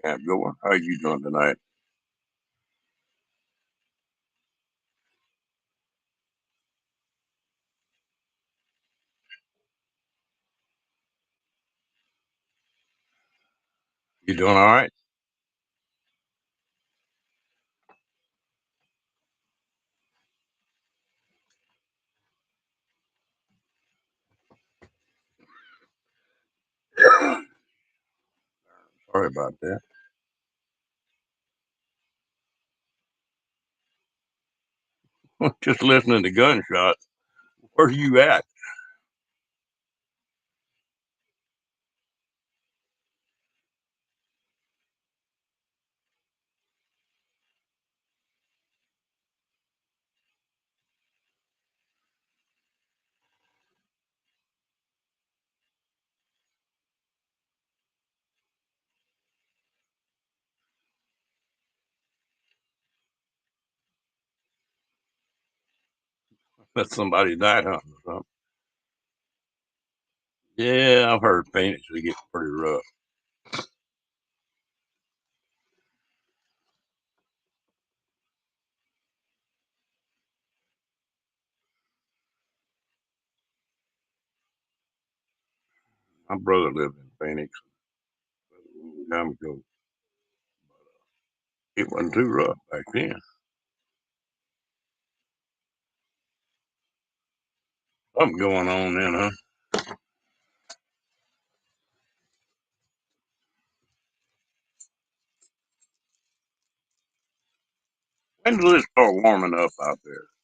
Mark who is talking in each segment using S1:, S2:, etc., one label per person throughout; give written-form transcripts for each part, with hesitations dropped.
S1: Camp goer. How you doing tonight? You doing all right? Sorry about that. Just listening to gunshots. Where you at? That's somebody died hunting or something. Yeah, I've heard Phoenix is getting pretty rough. My brother lived in Phoenix a long time ago. It wasn't too rough back then. Something going on then, huh? When does it start warming up out there?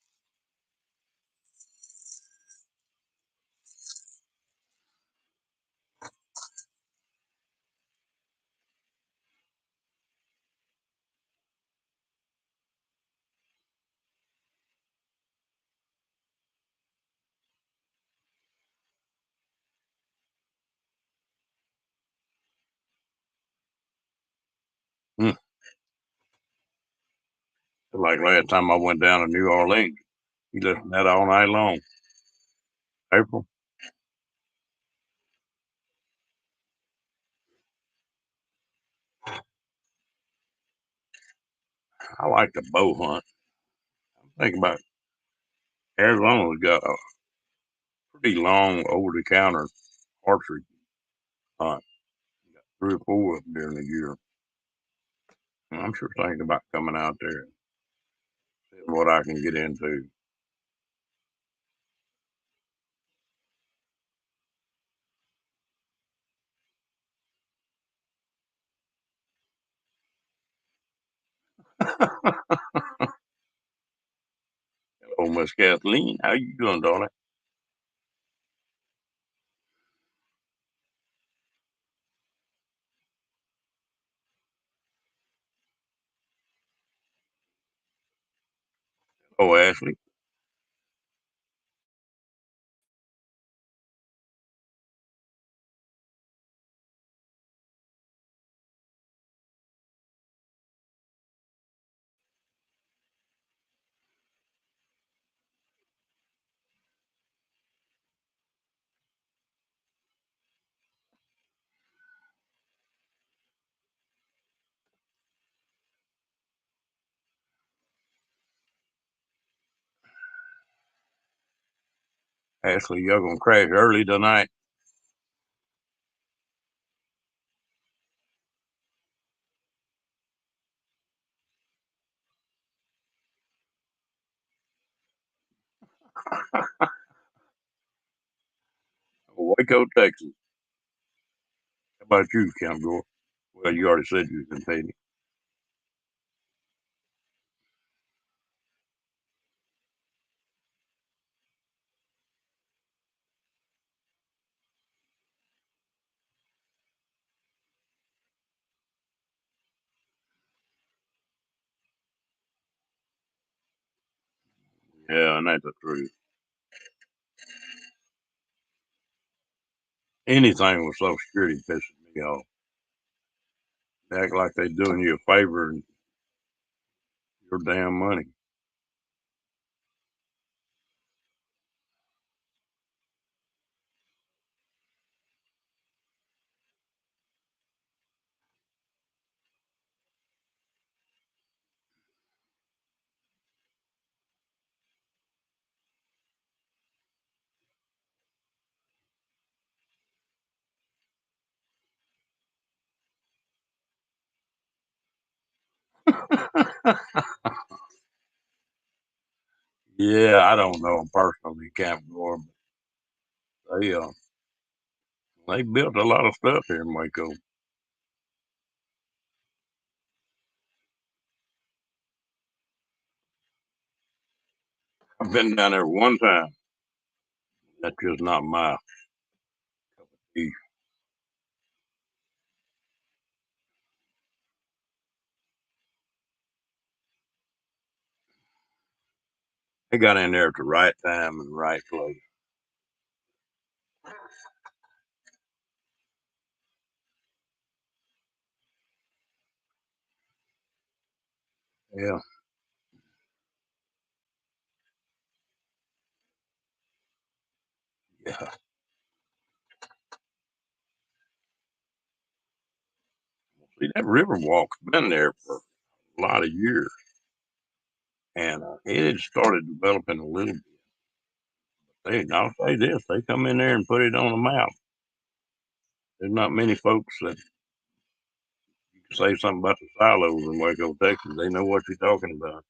S1: Hmm. Like last time I went down to New Orleans, he listened to that all night long. April, I like to bow hunt. Think about Arizona's got a pretty long over the counter archery hunt. Three or four of them during the year. And I'm sure thinking about coming out there and seeing what I can get into. Oh, Miss Kathleen, how you doing, darling? Oh, Ashley. Ashley, y'all gonna crash early tonight? Waco, Texas. How about you, Camp Gore? Well, you already said you was in Phoenix. Yeah, and that's the truth. Anything with Social Security pisses me off. They act like they doing you a favor and your damn money. Yeah, I don't know 'em personally, Campbell, but they built a lot of stuff here in Waco. I've been down there one time. That's just not my beef. They got in there at the right time and the right place. Yeah, yeah. See, that Riverwalk's been there for a lot of years, and it had started developing a little bit. I'll say this: they come in there and put it on the map. There's not many folks that can say something about the silos in Waco, Texas. They know what you're talking about.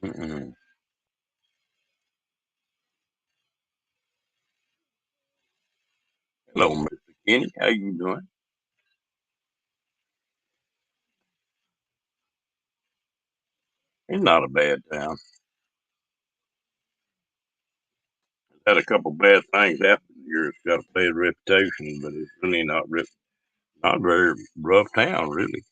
S1: Mm-mm. Hello, Mr. Kenny. How you doing? It's not a bad town. It's had a couple bad things happen here. It's got a bad reputation, but it's really not very rough town, really.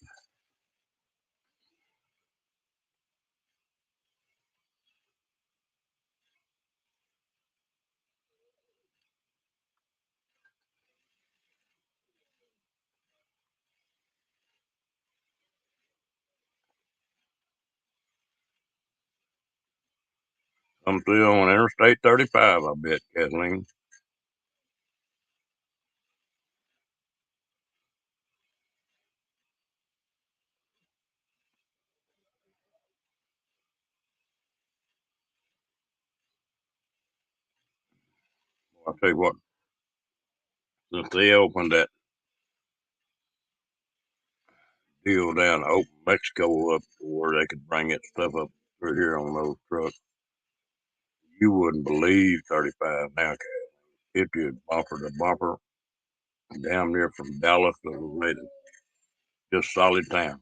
S1: I'm still on Interstate 35, I bet, Kathleen. I'll tell you what, since they opened that deal down to open Mexico up to where they could bring that stuff up through here on those trucks, you wouldn't believe 35 now. It is bumper to bumper, down there from Dallas to Laredo, just solid town.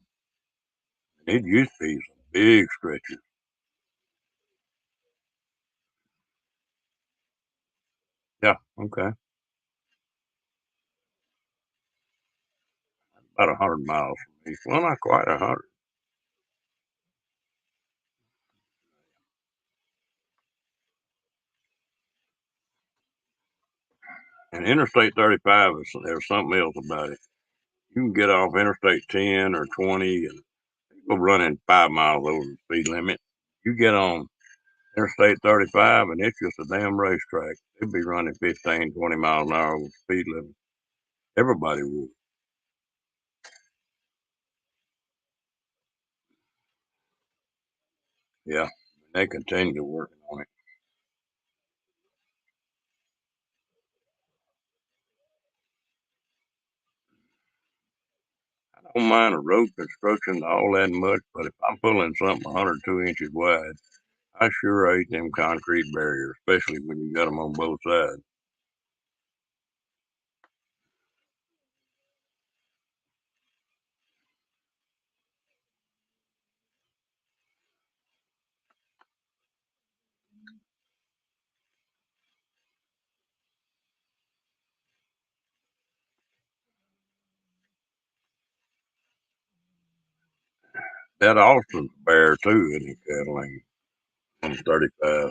S1: It used to be some big stretches. Yeah, okay, about 100 miles from me. Well, not quite 100. And Interstate 35 is there's something else about it. You can get off Interstate 10 or 20 and go running 5 miles over the speed limit. You get on Interstate 35 and it's just a damn racetrack. They'd be running 15, 20 miles an hour over the speed limit. Everybody would. Yeah. They continue working on it. I don't mind the road construction all that much, but if I'm pulling something 102 inches wide, I sure hate them concrete barriers, especially when you got them on both sides. That Austin's bare too, isn't it, Catalina? On 35.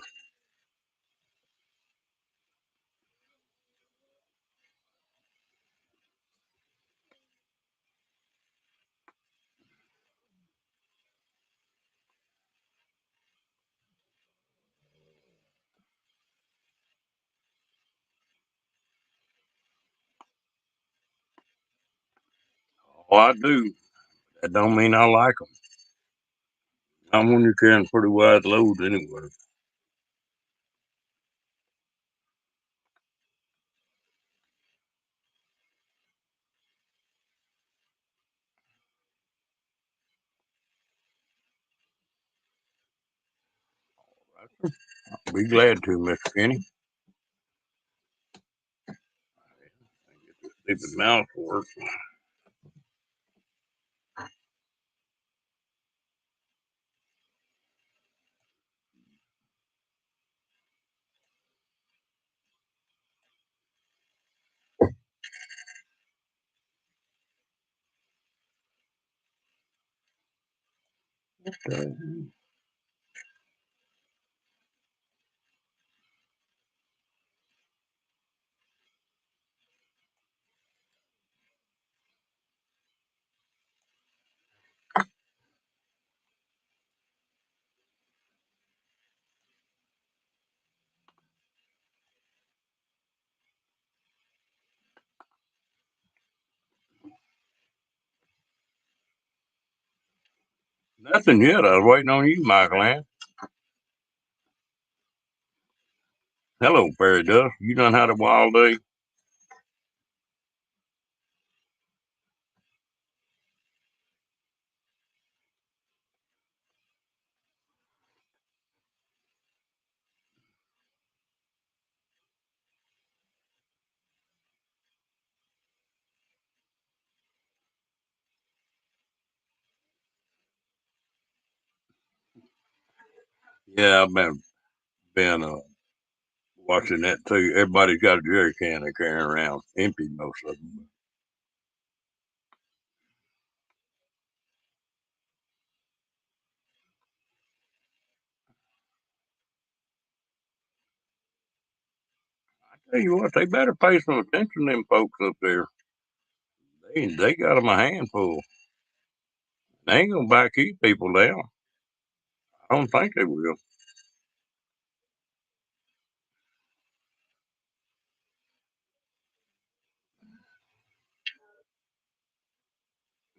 S1: Oh, I do. That don't mean I like them. Not when you're carrying pretty wide loads anyway. I'll be glad to, Mr. Kenny. Stupid mouth work. Nothing yet. I was waiting on you, Michael Ann. Hello, Fairy Dust. You done had a wild day? Yeah, I've been watching that too. Everybody's got a jerry can they're carrying around, empty most of them. Tell you what, they better pay some attention to them folks up there. They got them a handful. They ain't gonna back these people down. I don't think they will.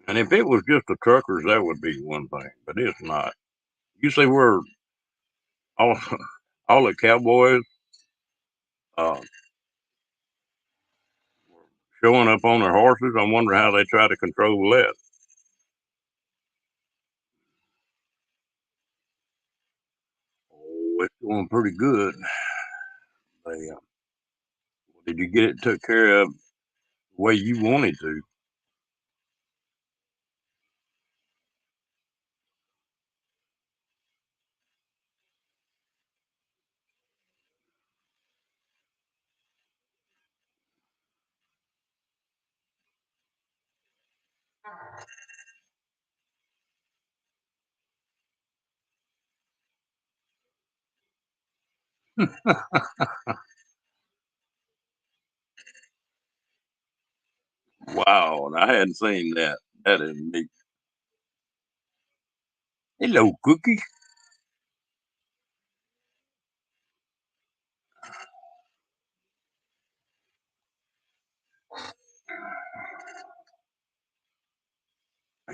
S1: And if it was just the truckers, that would be one thing, but it's not. You see where all all the cowboys uh, showing up on their horses. I wonder how they try to control that. Oh, it's going pretty good. They, did you get it took care of the way you wanted to? Wow, and I hadn't seen that. That is neat. Hello, Cookie.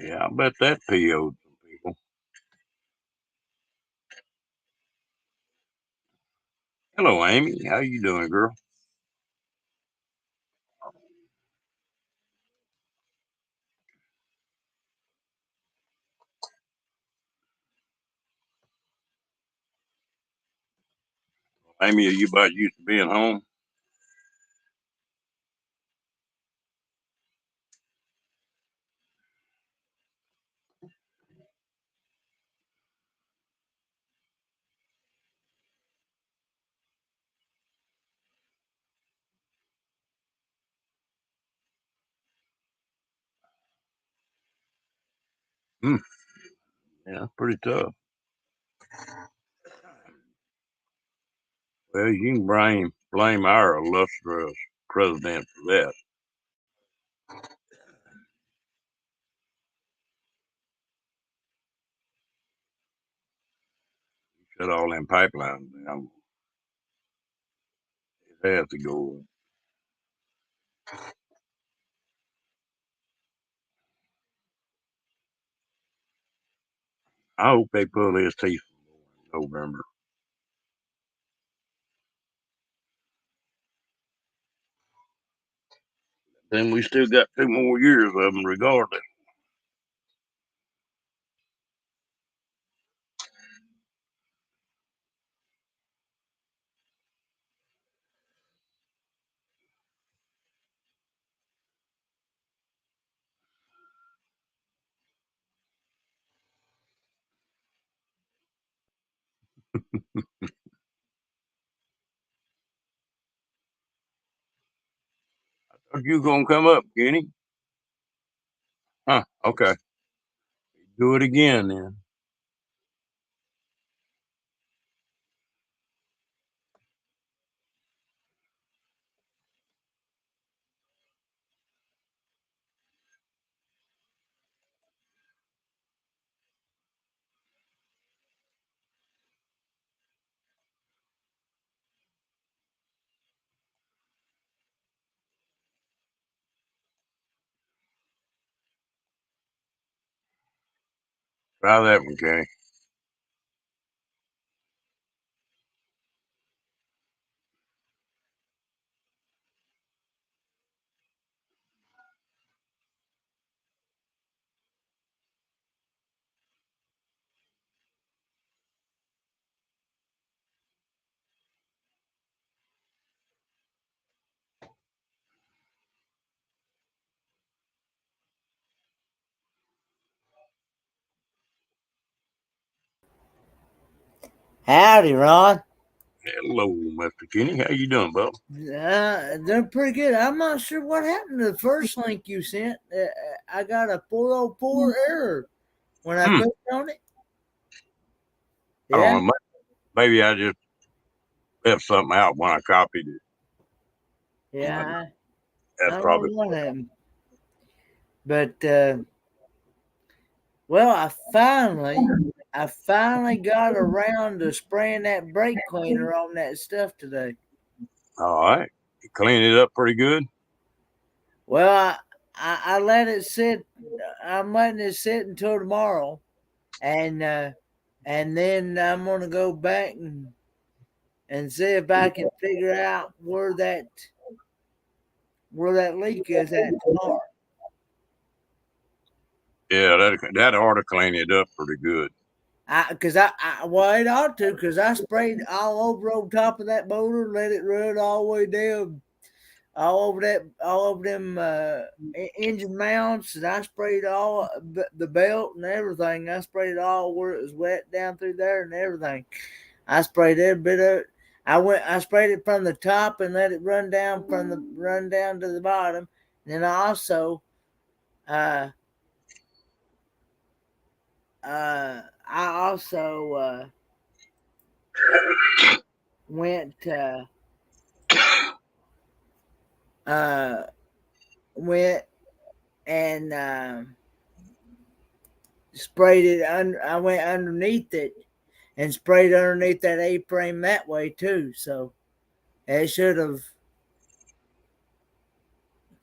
S1: Yeah, I bet that PO'd some people. Hello, Amy. How you doing, girl? Amy, are you about used to being home? Hmm. Yeah, pretty tough. Well, you can blame our illustrious president for that. Shut all them pipelines down. It has to go. I hope they pull his teeth in November. Then we still got 2 more years of them, regardless. Are you gonna come up, Kenny? Huh? Okay. Do it again then. Try that one, Kenny.
S2: Howdy, Ron.
S1: Hello, Mr. Kenny. How you doing, bub?
S2: They're pretty good. I'm not sure what happened to the first link you sent. I got a 404 error when I
S1: Hmm.
S2: clicked on it.
S1: I
S2: Yeah,
S1: don't know. Maybe I just left something out when I copied it.
S2: yeah. I
S1: That's
S2: don't know
S1: probably
S2: what happened. But, well, I finally got around to spraying that brake cleaner on that stuff today.
S1: all right. You cleaned it up pretty good.
S2: Well, I let it sit. I'm letting it sit until tomorrow. And then I'm gonna go back and see if I can figure out where that leak is at tomorrow.
S1: Yeah, that ought to clean it up pretty good.
S2: Well, it ought to, because I sprayed all over on top of that motor, let it run all the way down, all over them engine mounts, and I sprayed all the belt and everything. I sprayed it all where it was wet down through there and everything. I sprayed every bit of it. I sprayed it from the top and let it run down to the bottom. And then uh, I also went uh, went and sprayed it. I went underneath it and sprayed underneath that A-frame that way too. So it should have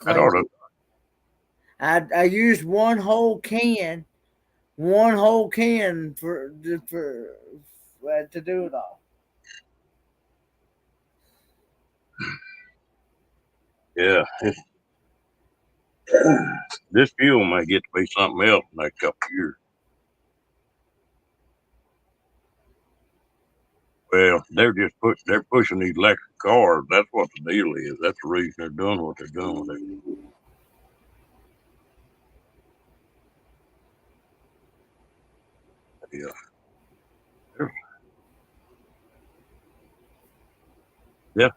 S1: That ought
S2: cleaned
S1: to.
S2: it. I used one whole can for to do it all.
S1: Yeah. This fuel may get to be something else in the next couple of years. Well, they're pushing these electric cars. That's what the deal is. That's the reason they're doing what they're doing with it. Yeah. Yeah.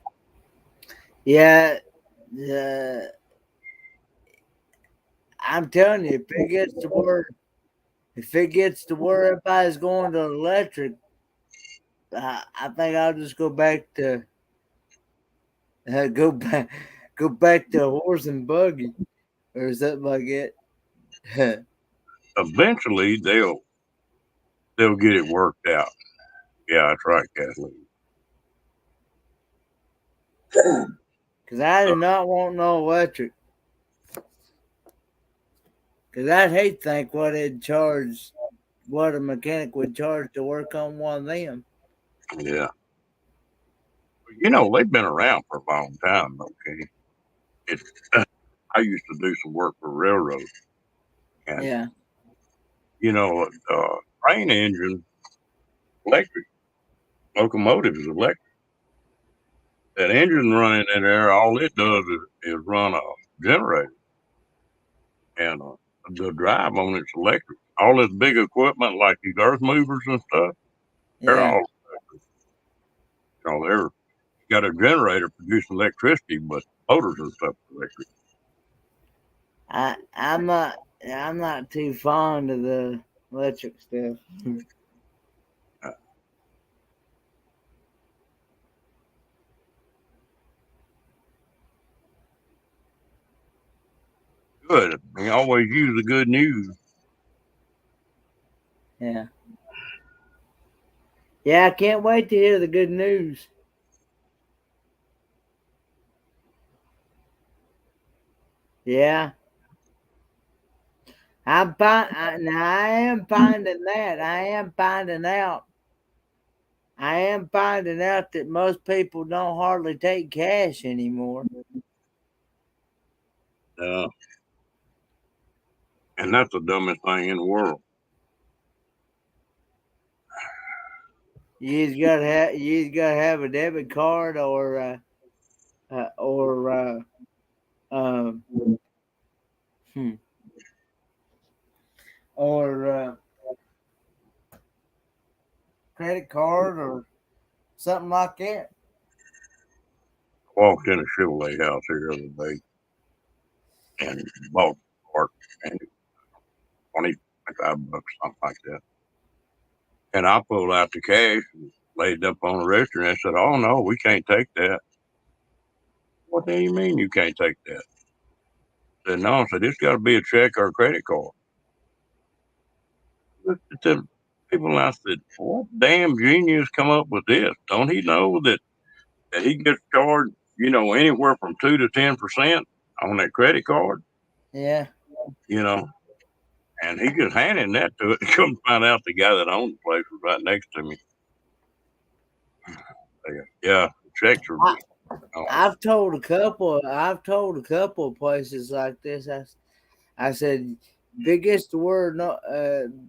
S2: Yeah, I'm telling you, if it gets to where everybody's going to electric, I think I'll just uh, go back, go back to horse and buggy or something like that.
S1: Eventually they'll get it worked out. Yeah, that's right, Kathleen.
S2: Because I
S1: Uh,
S2: do not want no electric. Because I'd hate to think what it'd charge. what a mechanic would charge to work on one of them.
S1: Yeah. They've been around for a long time, okay? It's, I used to do some work for railroads, and,
S2: Yeah.
S1: train engine, electric, locomotive is electric. That engine running in there, all it does is run a generator, and the drive on it's electric. All this big equipment like these earth movers and stuff, they're
S2: Yeah.
S1: all they're got a generator producing electricity, but motors and stuff are electric.
S2: I'm not too fond of the electric stuff.
S1: Uh, Good. We always use the good news.
S2: Yeah. Yeah, I can't wait to hear the good news. Yeah. I am finding that. I am finding out that most people don't hardly take cash anymore.
S1: Uh, and that's the dumbest thing in the world.
S2: You just gotta have a debit card or um hmm, or credit card or something like that.
S1: I walked in a Chevrolet house here the other day and bought a part and 25 bucks, something like that. And I pulled out the cash and laid it up on the register and I said, "Oh no, we can't take that." "What do you mean you can't take that?" I said, "No," I said, "It's gotta be a check or a credit card." Looked at the people and I said, "What damn genius come up with this? Don't he know that he gets charged, anywhere from 2 to 10% on that credit card?"
S2: Yeah.
S1: You know, and he just handing that to it. Come find out the guy that owned the place was right next to me. Yeah, the checks are
S2: I,
S1: just oh,
S2: I've told a couple of places like this. I said, biggest word, no,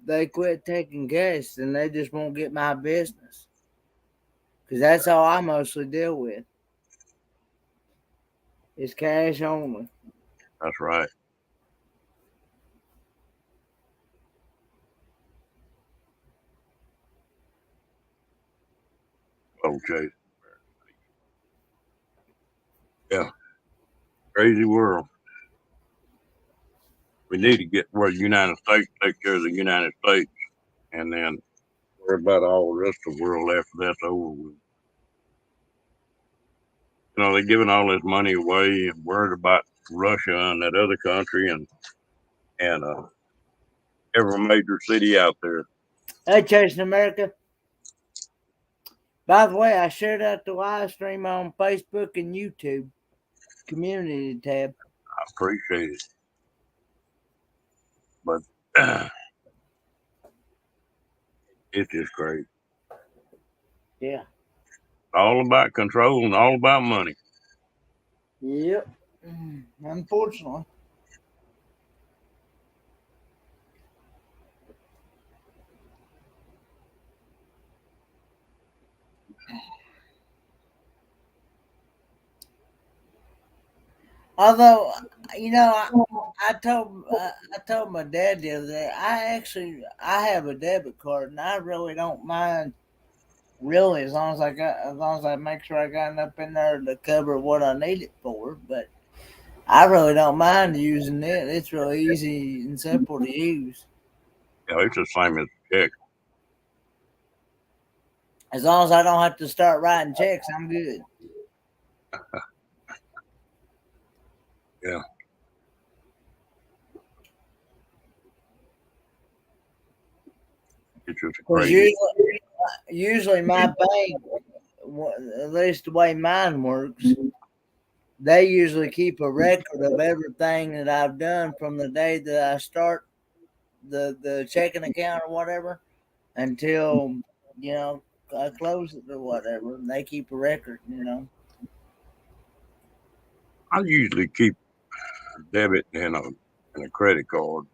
S2: they quit taking cash, then they just won't get my business. Because that's all I mostly deal with is cash only.
S1: that's right. Okay. Yeah, crazy world. We need to get where the United States take care of the United States and then worry about all the rest of the world after that's over with. They're giving all this money away and worried about Russia and that other country and every major city out there.
S2: Hey, Chasing America. By the way, I shared out the live stream on Facebook and YouTube community tab.
S1: I appreciate it, but it's just crazy.
S2: Yeah.
S1: All about control and all about money.
S2: Yep. Unfortunately. Although, you know, I told my dad the other day. I have a debit card, and I really don't mind. Really, as long as I make sure I got enough in there to cover what I need it for. But I really don't mind using it. It's really easy and simple to use.
S1: It's the same as a check.
S2: As long as I don't have to start writing checks, I'm good.
S1: Yeah, it's just
S2: Because
S1: crazy.
S2: usually my bank, at least the way mine works, they usually keep a record of everything that I've done from the day that I start the checking account or whatever until you know I close it or whatever. And they keep a record, you know.
S1: I usually keep a debit and a credit card,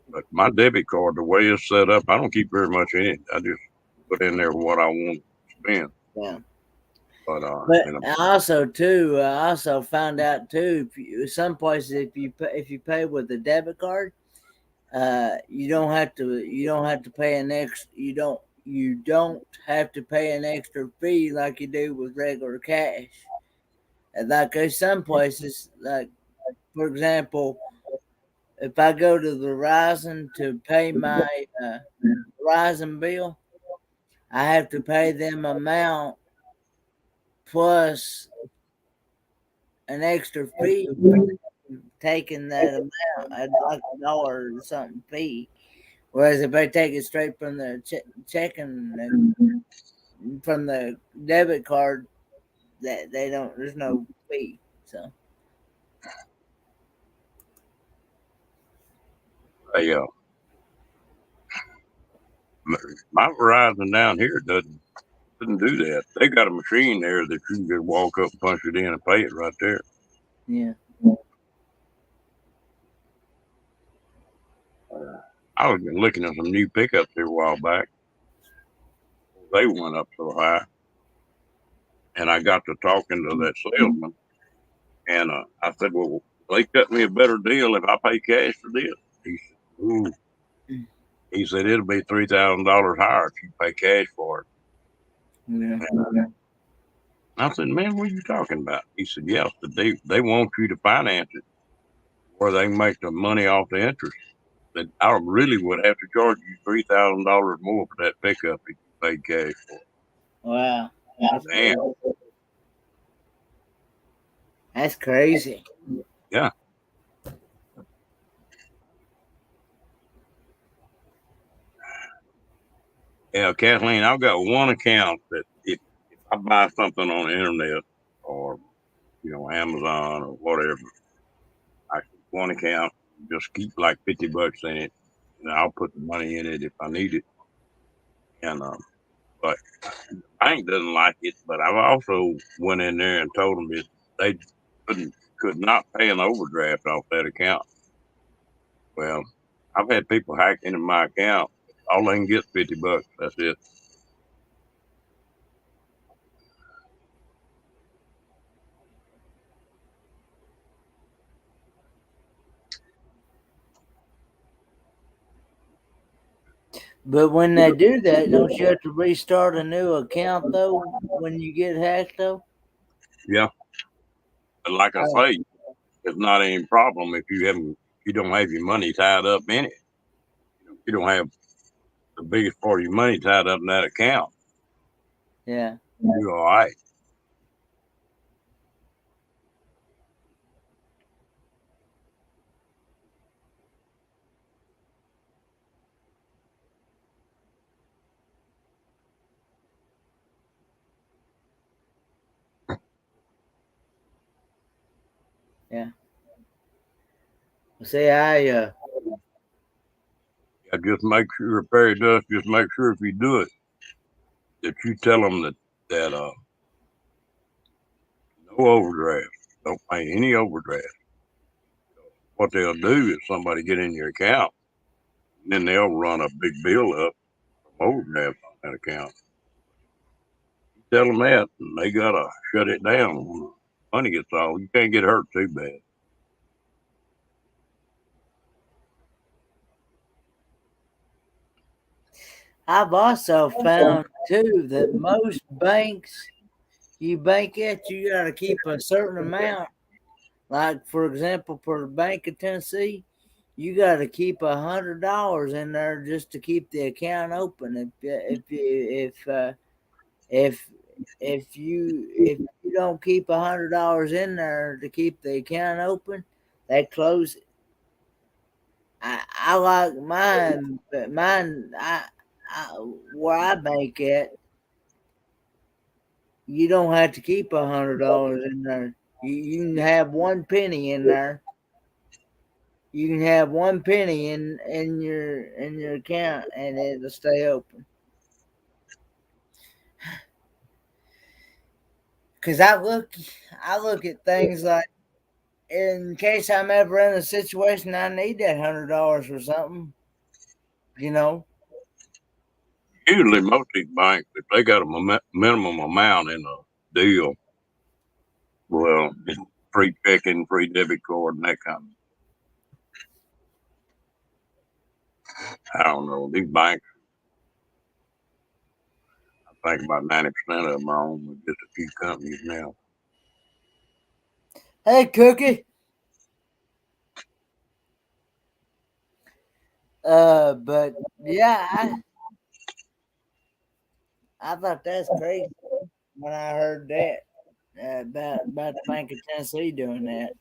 S1: but my debit card, the way it's set up, I don't keep very much in it. I just put in there what I want to spend.
S2: Yeah.
S1: But
S2: But
S1: you know,
S2: I also found out too, if you, some places if you pay with a debit card, you don't have to pay an extra you don't have to pay an extra fee like you do with regular cash. And like there's some places, like for example, if I go to the Verizon to pay my Verizon bill, I have to pay them amount plus an extra fee for taking that amount at like $1 or something fee. Whereas if I take it straight from the checking from the debit card, that they don't, there's no fee. So
S1: hey, my Verizon down here doesn't do that. They got a machine there that you can just walk up, punch it in, and pay it right there.
S2: yeah,
S1: I was looking at some new pickups here a while back. They went up so high, and I got to talking to that salesman, and I said, "Well, they cut me a better deal if I pay cash for this." He said, "Ooh." He said, "It'll be $3,000 higher if you pay cash for it."
S2: yeah.
S1: And I said, "Man, what are you talking about?" He said, "Yes, but they want you to finance it where they can make the money off the interest. That I really would have to charge you $3,000 more for that pickup if you paid cash for it."
S2: Wow, that's
S1: Damn,
S2: that's crazy.
S1: yeah, yeah, Kathleen. I've got one account that if I buy something on the internet or Amazon or whatever, I keep one account, just keep like $50 in it, and I'll put the money in it if I need it. And but bank doesn't like it. But I've also went in there and told them that they could not pay an overdraft off that account. Well, I've had people hack into my account. All they can get is $50. That's it.
S2: But when they do that, don't you have to restart a new account though when you get hacked though?
S1: Yeah, but like I
S2: Oh,
S1: say, it's not any problem if you don't have your money tied up in it. You don't have the biggest part of your money tied up in that account.
S2: yeah,
S1: You're all right.
S2: yeah. See, I
S1: Yeah, just make sure, Perry does. Just make sure if you do it that you tell them that no overdraft. Don't pay any overdraft. What they'll do is somebody get in your account, and then they'll run a big bill up from overdraft on that account. You tell them that, and they gotta shut it down when money gets off. You can't get hurt too bad.
S2: I've also found too that most banks you bank at, you got to keep a certain amount. Like for example, for the Bank of Tennessee, you got to keep $100 in there just to keep the account open. If if you don't keep $100 in there to keep the account open, they close it. I like mine, but mine I where I bank at, you don't have to keep $100 in there. You can have one penny in there, You can have 1 penny in your account and it'll stay open. Cause I look at things like, in case I'm ever in a situation I need that $100 for something, you know.
S1: Usually, most of these banks, if they got a minimum amount in a deal, well, it's free checking, free debit card, and that kind of. I don't know. These banks, I think about 90% of them are owned with just a few companies now.
S2: Hey, Cookie. But yeah, I thought that's crazy when I heard that about the Bank of Tennessee doing that.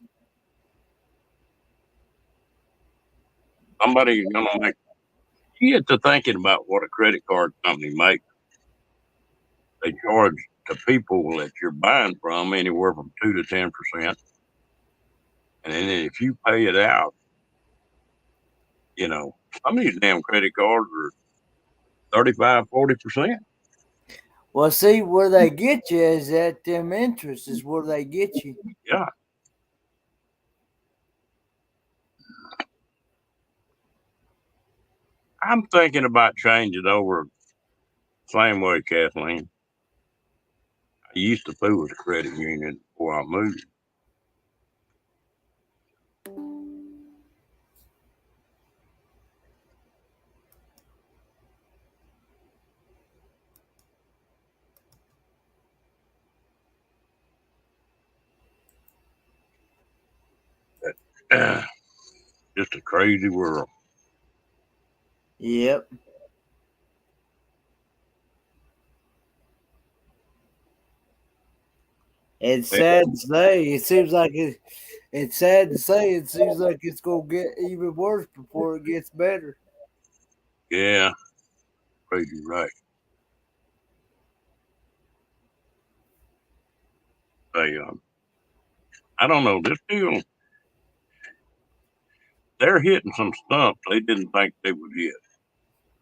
S1: Somebody's gonna make. You get to thinking about what a credit card company makes. They charge the people that you're buying from anywhere from 2 to 10%, and then if you pay it out, you know, some of these damn credit cards are 35, 40%.
S2: Well, see, where they get you is at them interests is where they get you.
S1: Yeah, I'm thinking about changing over. Same way, Kathleen. I used to fool with a credit union before I moved. But, just a crazy world.
S2: Yep. It's
S1: Eh,
S2: sad to say. It's sad to say. It seems like it's gonna get even worse before it gets better.
S1: Yeah, crazy right. They, I don't know. This deal, they're hitting some stumps they didn't think they would hit.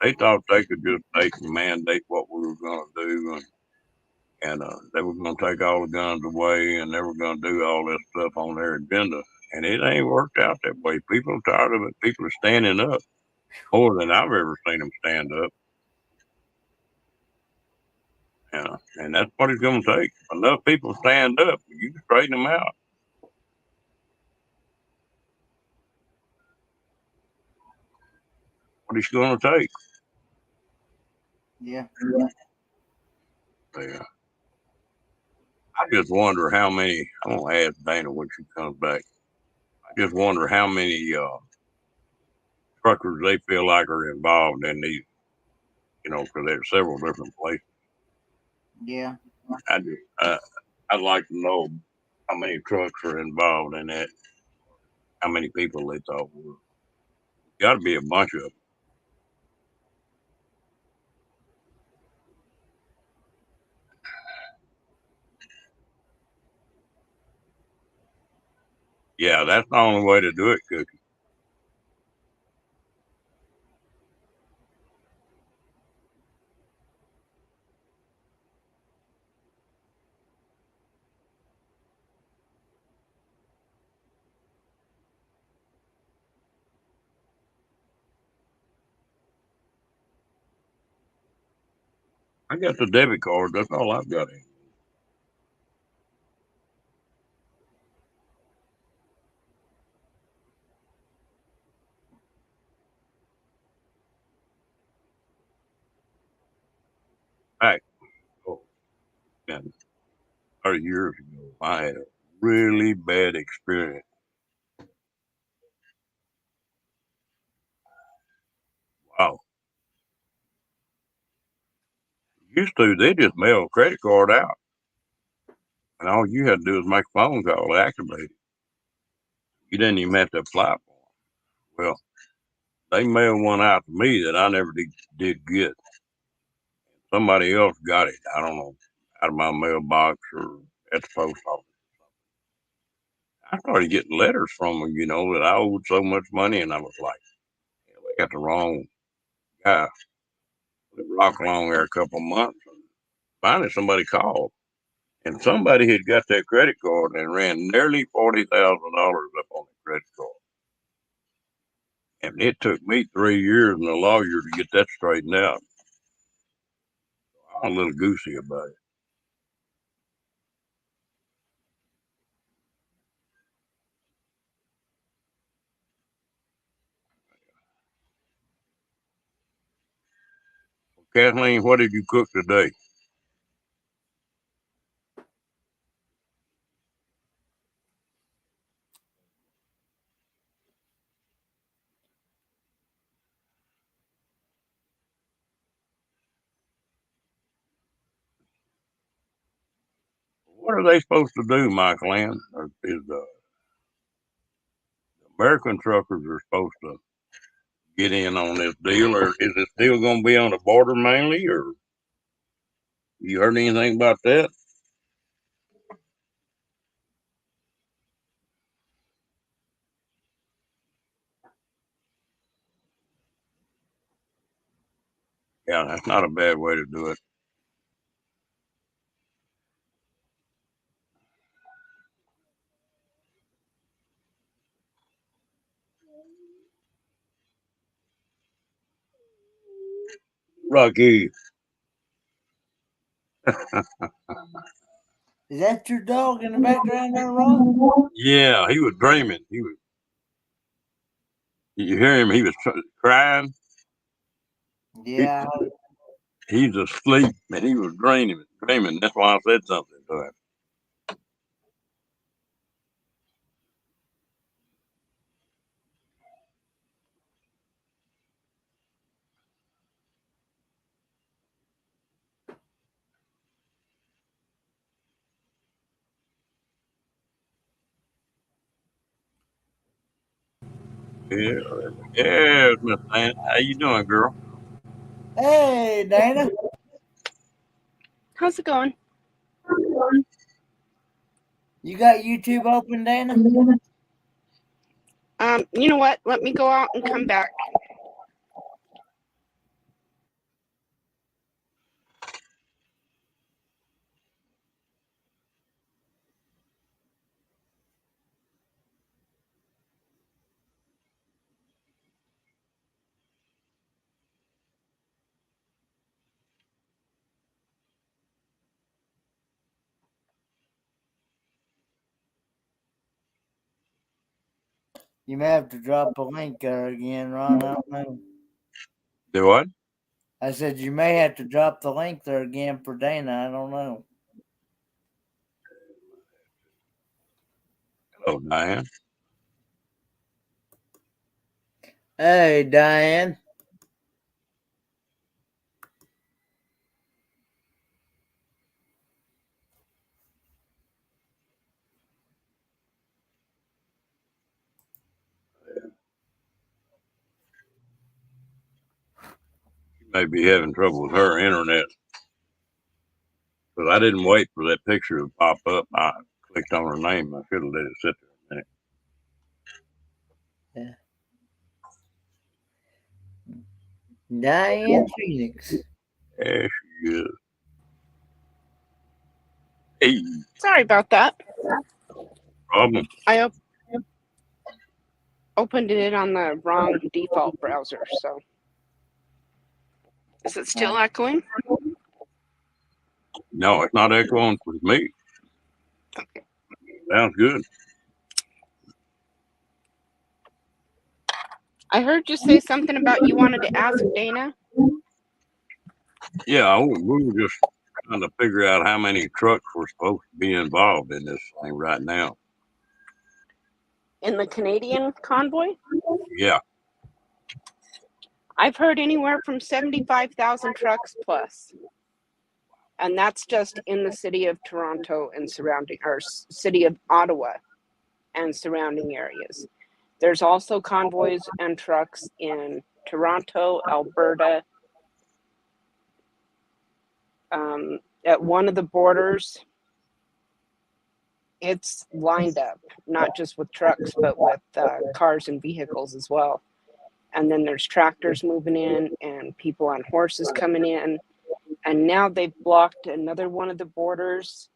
S1: They thought they could just take and mandate what we were going to do, and they were going to take all the guns away, and they were going to do all this stuff on their agenda. And it ain't worked out that way. People are tired of it. People are standing up more than I've ever seen them stand up. And that's what it's going to take. Enough people stand up, you can straighten them out. What it's going to take.
S2: Yeah.
S1: Yeah. I just wonder how many. I'm gonna ask Dana when she comes back. I just wonder how many truckers they feel like are involved in these. Because there's several different places.
S2: Yeah.
S1: I just, I'd like to know how many trucks are involved in that. How many people they thought were. Got to be a bunch of them. Yeah, that's the only way to do it, Cookie. I got the debit card. That's all I've got. Back, oh, and 30 years ago, I had a really bad experience. Wow. Used to, they just mail a credit card out, and all you had to do was make a phone call to activate it. You didn't even have to apply for it. Well, they mailed one out to me that I never did get. Somebody else got it. I don't know, out of my mailbox or at the post office. I started getting letters from them, that I owed so much money, and I was like, "Hell, they got the wrong guy." They rock along there a couple of months. Finally, somebody called, and somebody had got that credit card and ran nearly $40,000 up on the credit card. And it took me 3 years and a lawyer to get that straightened out. I'm a little goosey about it. Kathleen, what did you cook today? What are they supposed to do, Michael Ann? Is the American truckers are supposed to get in on this deal, or is it still going to be on the border mainly, or you heard anything about that? Yeah, that's not a bad way to do it. Rocky.
S2: Is that your dog in the background there, Ron?
S1: Yeah, he was dreaming. You hear him? He was crying. He,
S2: Yeah.
S1: he's asleep, and he was dreaming. Dreaming. That's why I said something to him. Yeah, yeah, Miss Ann. How you doing, girl?
S2: Hey, Dana.
S3: How's it going?
S2: You got YouTube open, Dana?
S3: You know what? Let me go out and come back.
S2: You may have to drop a link there again, Ron. I don't know.
S1: Do what?
S2: I said you may have to drop the link there again for Dana. I don't know.
S1: Hello, Diane.
S2: Hey, Diane.
S1: She may be having trouble with her internet. But I didn't wait for that picture to pop up. I clicked on her name. I should have let it sit there a minute.
S2: Yeah. Diane Phoenix.
S1: There she is. Hey,
S3: Sorry about that.
S1: problem.
S3: I opened it on the wrong default browser, so. Is it still echoing?
S1: No, it's not echoing with me.
S3: Okay.
S1: Sounds good.
S3: I heard you say something about you wanted to ask Dana.
S1: Yeah, we were just trying to figure out how many trucks were supposed to be involved in this thing right now.
S3: In the Canadian convoy?
S1: Yeah.
S3: I've heard anywhere from 75,000 trucks plus. And that's just in the city of Toronto and surrounding, or city of Ottawa and surrounding areas. There's also convoys and trucks in Toronto, Alberta, at one of the borders, it's lined up, not just with trucks, but with cars and vehicles as well. And then there's tractors moving in and people on horses coming in. And now they've blocked another one of the borders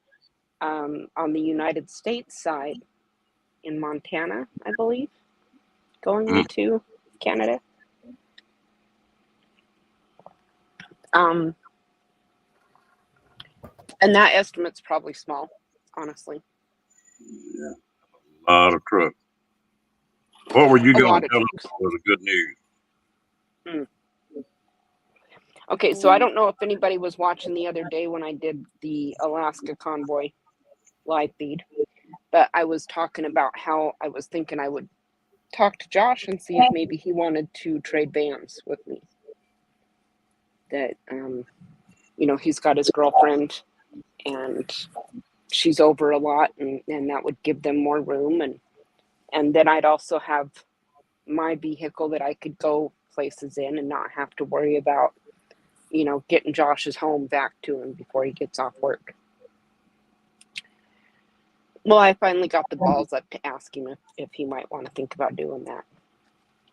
S3: on the United States side in Montana, I believe, going into Canada. And that estimate's probably small, honestly.
S1: Yeah, a lot of trucks. What were you
S3: A
S1: going
S3: lot
S1: to
S3: of
S1: tell us
S3: trucks.
S1: was a good news?
S3: Okay, so I don't know if anybody was watching the other day when I did the Alaska convoy live feed, but I was talking about how I was thinking I would talk to Josh and see if maybe he wanted to trade vans with me. That, you know, he's got his girlfriend and she's over a lot, and that would give them more room. And then I'd also have my vehicle that I could go places in and not have to worry about, you know, getting Josh's home back to him before he gets off work. Well, I finally got the balls up to ask him if he might want to think about doing that.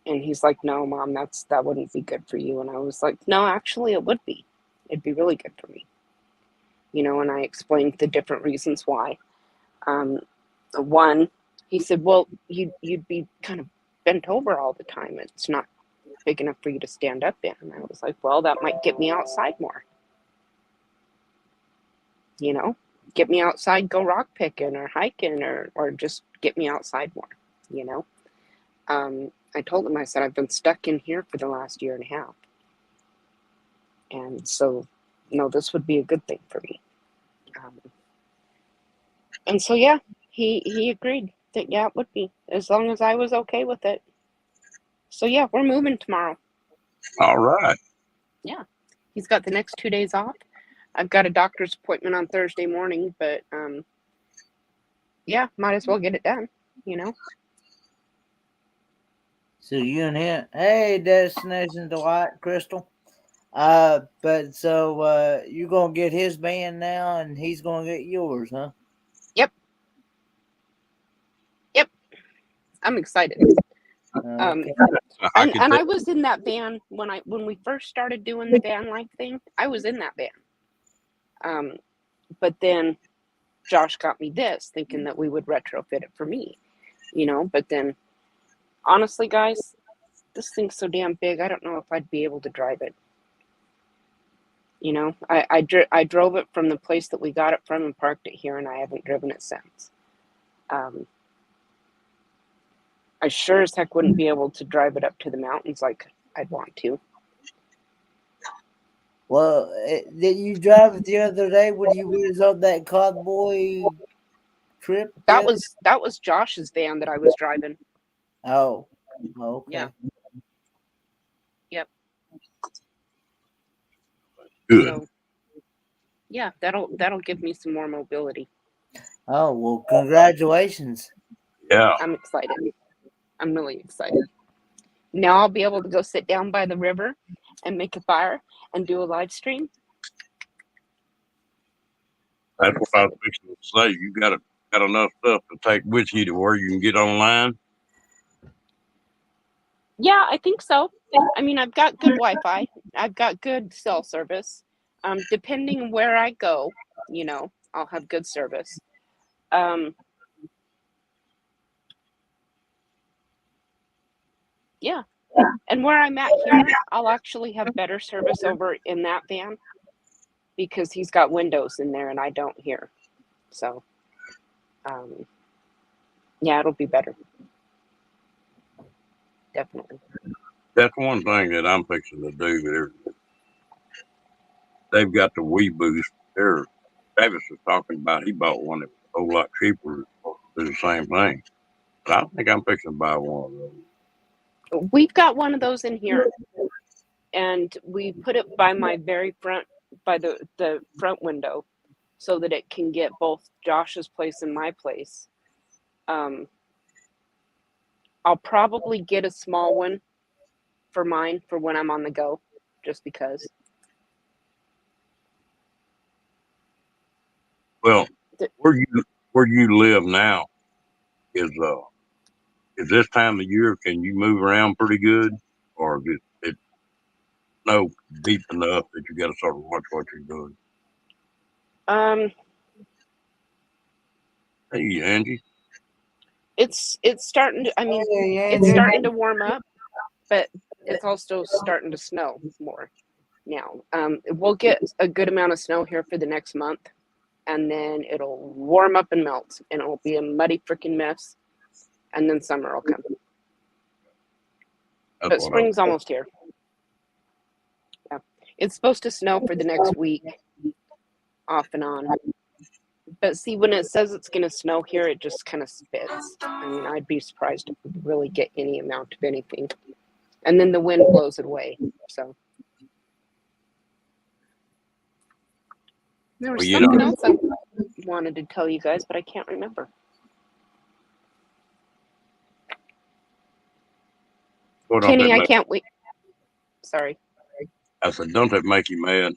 S3: And he's like, no, Mom, that wouldn't be good for you. And I was like, no, actually it would be. It'd be really good for me. You know, and I explained the different reasons why. One, he said, well, you'd be kind of bent over all the time. It's not big enough for you to stand up in. And I was like, well, that might get me outside more. You know, get me outside, go rock picking or hiking, or just get me outside more, you know. I told him, I said, I've been stuck in here for the last year and a half. And so, you know, this would be a good thing for me. And so, yeah, he agreed that, yeah, it would be, as long as I was okay with it. So, yeah, we're moving tomorrow.
S1: All right.
S3: Yeah. He's got the next 2 days off. I've got a doctor's appointment on Thursday morning, but yeah, might as well get it done, you know.
S2: So you and him, hey, Destination Dwight, Crystal. But so you're gonna get his van now, and he's gonna get yours, huh?
S3: Yep. I'm excited.
S2: Okay.
S3: And I was in that van when we first started doing the van life thing. I was in that van. But then Josh got me this, thinking that we would retrofit it for me, you know. But then, honestly, guys, this thing's so damn big. I don't know if I'd be able to drive it. You know, I drove it from the place that we got it from and parked it here, and I haven't driven it since. I sure as heck wouldn't be able to drive it up to the mountains like I'd want to.
S2: Well, did you drive it the other day when you was on that convoy trip?
S3: That was Josh's van that I was driving.
S2: Oh, okay.
S3: Yeah. Yep.
S1: Good.
S3: So, yeah, that'll give me some more mobility.
S2: Oh, well, congratulations.
S1: Yeah.
S3: I'm excited. I'm really excited. Now I'll be able to go sit down by the river and make a fire and do a live stream.
S1: That's what I was fixing to say. You got enough stuff to take with you to where you can get online.
S3: Yeah, I think so. I mean, I've got good Wi-Fi. I've got good cell service. Depending where I go, you know, I'll have good service. Yeah. And where I'm at here, I'll actually have better service over in that van because he's got windows in there and I don't here. So, yeah, it'll be better. Definitely.
S1: That's one thing that I'm fixing to do. They've got the Wii Boost. Travis was talking about he bought one that was a whole lot cheaper to do the same thing. But I think I'm fixing to buy one of those.
S3: We've got one of those in here, and we put it by my very front, by the front window, so that it can get both Josh's place and my place. I'll probably get a small one for mine for when I'm on the go, just because.
S1: Well, where where you live now is this time of year? Can you move around pretty good, or is it snow deep enough that you got to sort of watch what you're doing?
S3: Um,
S1: Hey, Angie.
S3: it's starting to. I mean,
S2: Hey,
S3: it's
S2: Angie.
S3: starting to warm up, but it's also starting to snow more now. We'll get a good amount of snow here for the next month, and then it'll warm up and melt, and it'll be a muddy freaking mess. And then summer will come.
S1: That's
S3: But
S1: what I was.
S3: spring's almost here. Yeah, it's supposed to snow for the next week, off and on. But see, when it says it's going to snow here, it just kind of spits. I mean, I'd be surprised if we really get any amount of anything. And then the wind blows it away. So there was
S1: Well, you
S3: something
S1: know,
S3: else I wanted to tell you guys, but I can't remember.
S1: what don't
S3: Kenny,
S1: that
S3: I
S1: make?
S3: can't wait. Sorry.
S1: I said, don't that make you mad?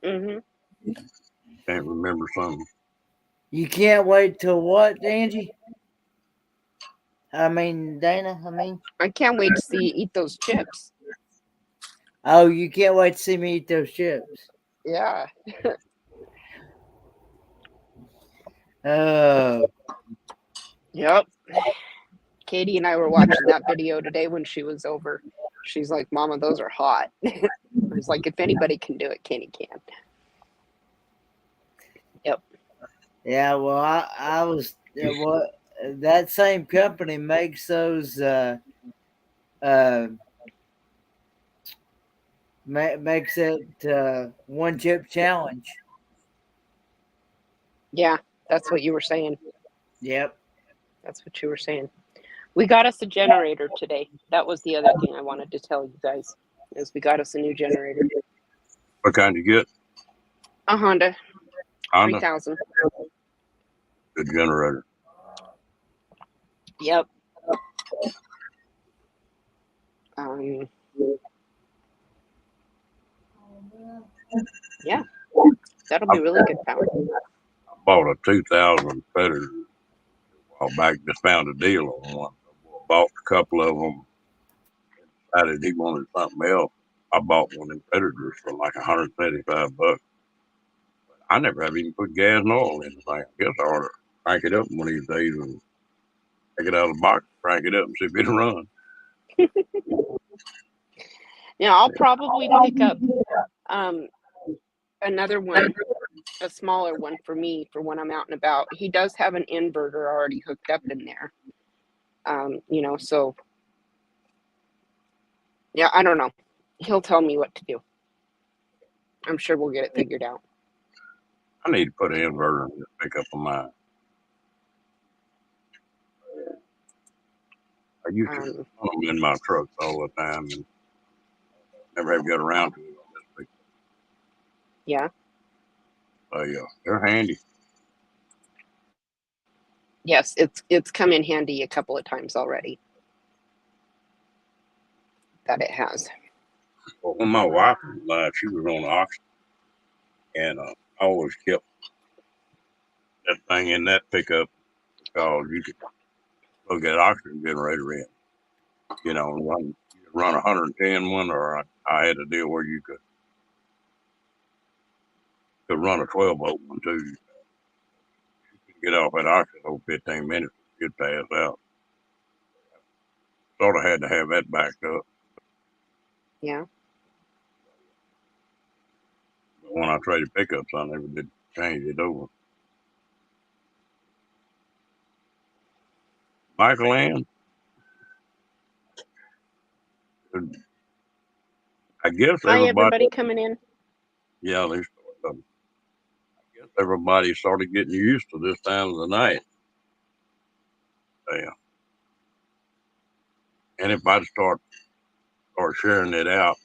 S3: Mm-hmm.
S1: Can't remember something.
S2: You can't wait till what, Angie? I mean, Dana.
S3: I can't wait to see you eat those chips.
S2: Oh, you can't wait to see me eat those chips.
S3: Yeah.
S2: Oh.
S3: Yep. Katie and I were watching that video today when she was over. She's like, Mama, those are hot. I was like, if anybody can do it, Kenny can. Yep.
S2: Yeah, well, I was what that same company makes those makes it one chip challenge.
S3: Yeah, that's what you were saying.
S2: Yep.
S3: That's what you were saying. We got us a generator today. That was the other thing I wanted to tell you guys. Is we got us a new generator.
S1: What kind you get?
S3: A Honda
S1: Honda,
S3: 3000.
S1: good generator.
S3: Yep. Um, yeah, that'll be really good power.
S1: I bought a 2000 Predator a while back. Just found a deal on one. Bought a couple of them. Decided he wanted something else. I bought one of them Predators for like $175. I never have even put gas and oil in the thing. I guess I ought to crank it up one of these days and take it out of the box, crank it up, and see if it'll run.
S3: Yeah, I'll probably pick up another one, a smaller one for me for when I'm out and about. He does have an inverter already hooked up in there. So yeah, I don't know. He'll tell me what to do. I'm sure we'll get it figured out.
S1: I need to put an inverter in the pickup of mine. I used to run them in my trucks all the time and never have got around to it on this pickup.
S3: Yeah.
S1: They're handy.
S3: Yes, it's come in handy a couple of times already. That it has.
S1: Well, when my wife was alive, she was on oxygen, and I always kept that thing in that pickup because you could plug that oxygen generator in, and run 110 one, or I had a deal where you could run a 12-volt one too. You could get off that oxygen over 15 minutes, you'd pass out. Sort of had to have that backed up.
S3: Yeah.
S1: But when I traded pickups, I never did change it over. Michael Ann, I guess
S3: Hi,
S1: everybody,
S3: everybody coming in.
S1: yeah, I guess everybody started getting used to this time of the night. Yeah. And if I'd start sharing it out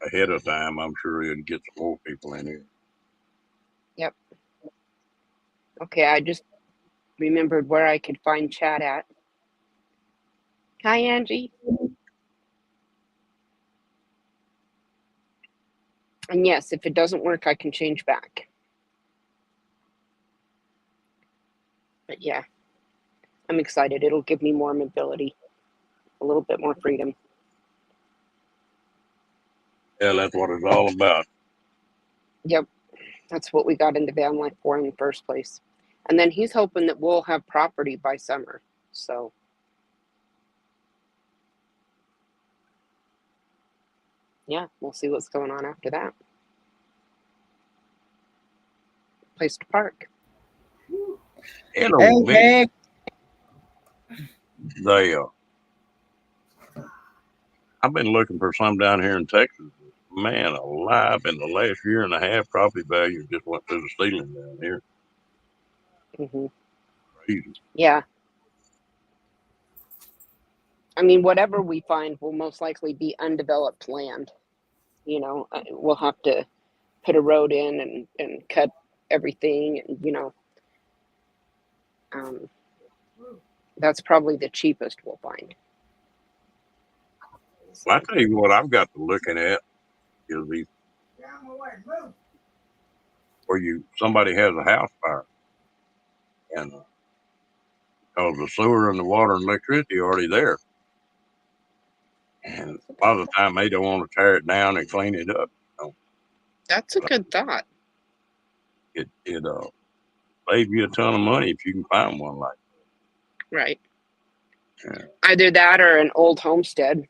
S1: ahead of time, I'm sure it'd get some more people in here.
S3: Yep. Okay, I just remembered where I could find chat at. Hi, Angie. And yes, if it doesn't work, I can change back. But yeah, I'm excited. It'll give me more mobility, a little bit more freedom.
S1: Yeah, that's what it's all about.
S3: Yep, that's what we got into van life for in the first place. And then he's hoping that we'll have property by summer. So yeah, we'll see what's going on after that. Place to park.
S1: Hello,
S2: Hey,
S1: Vic. They, I've been looking for some down here in Texas. Man alive, in the last year and a half, property values just went through the ceiling down here.
S3: Mm-hmm.
S1: Crazy.
S3: Yeah. I mean, whatever we find will most likely be undeveloped land. You know, we'll have to put a road in and cut everything. And, you know, that's probably the cheapest we'll find.
S1: Well, I tell you what, I've got to looking at is these where somebody has a house fire, and because the sewer and the water and electricity are already there, and a lot of the time they don't want to tear it down and clean it up. You know?
S3: That's a good thought.
S1: It saves you a ton of money if you can find one like that.
S3: Right.
S1: Yeah.
S3: Either that or an old homestead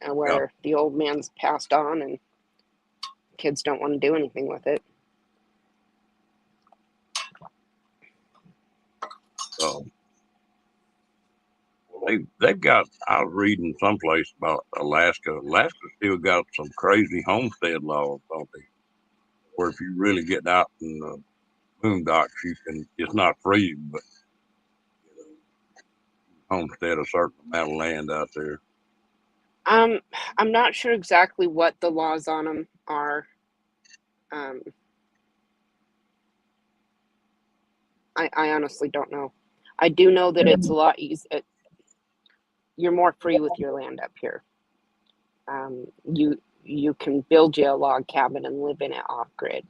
S3: where
S1: Yeah.
S3: the old man's passed on and kids don't want to do anything with it.
S1: They've got. I was reading someplace about Alaska. Alaska still got some crazy homestead laws, don't they? Where if you really get out in the boondocks, you can. It's not free, but homestead a certain amount of land out there.
S3: I'm not sure exactly what the laws on them are. I honestly don't know. I do know that it's a lot easier. You're more free with your land up here. You can build you a log cabin and live in it off grid,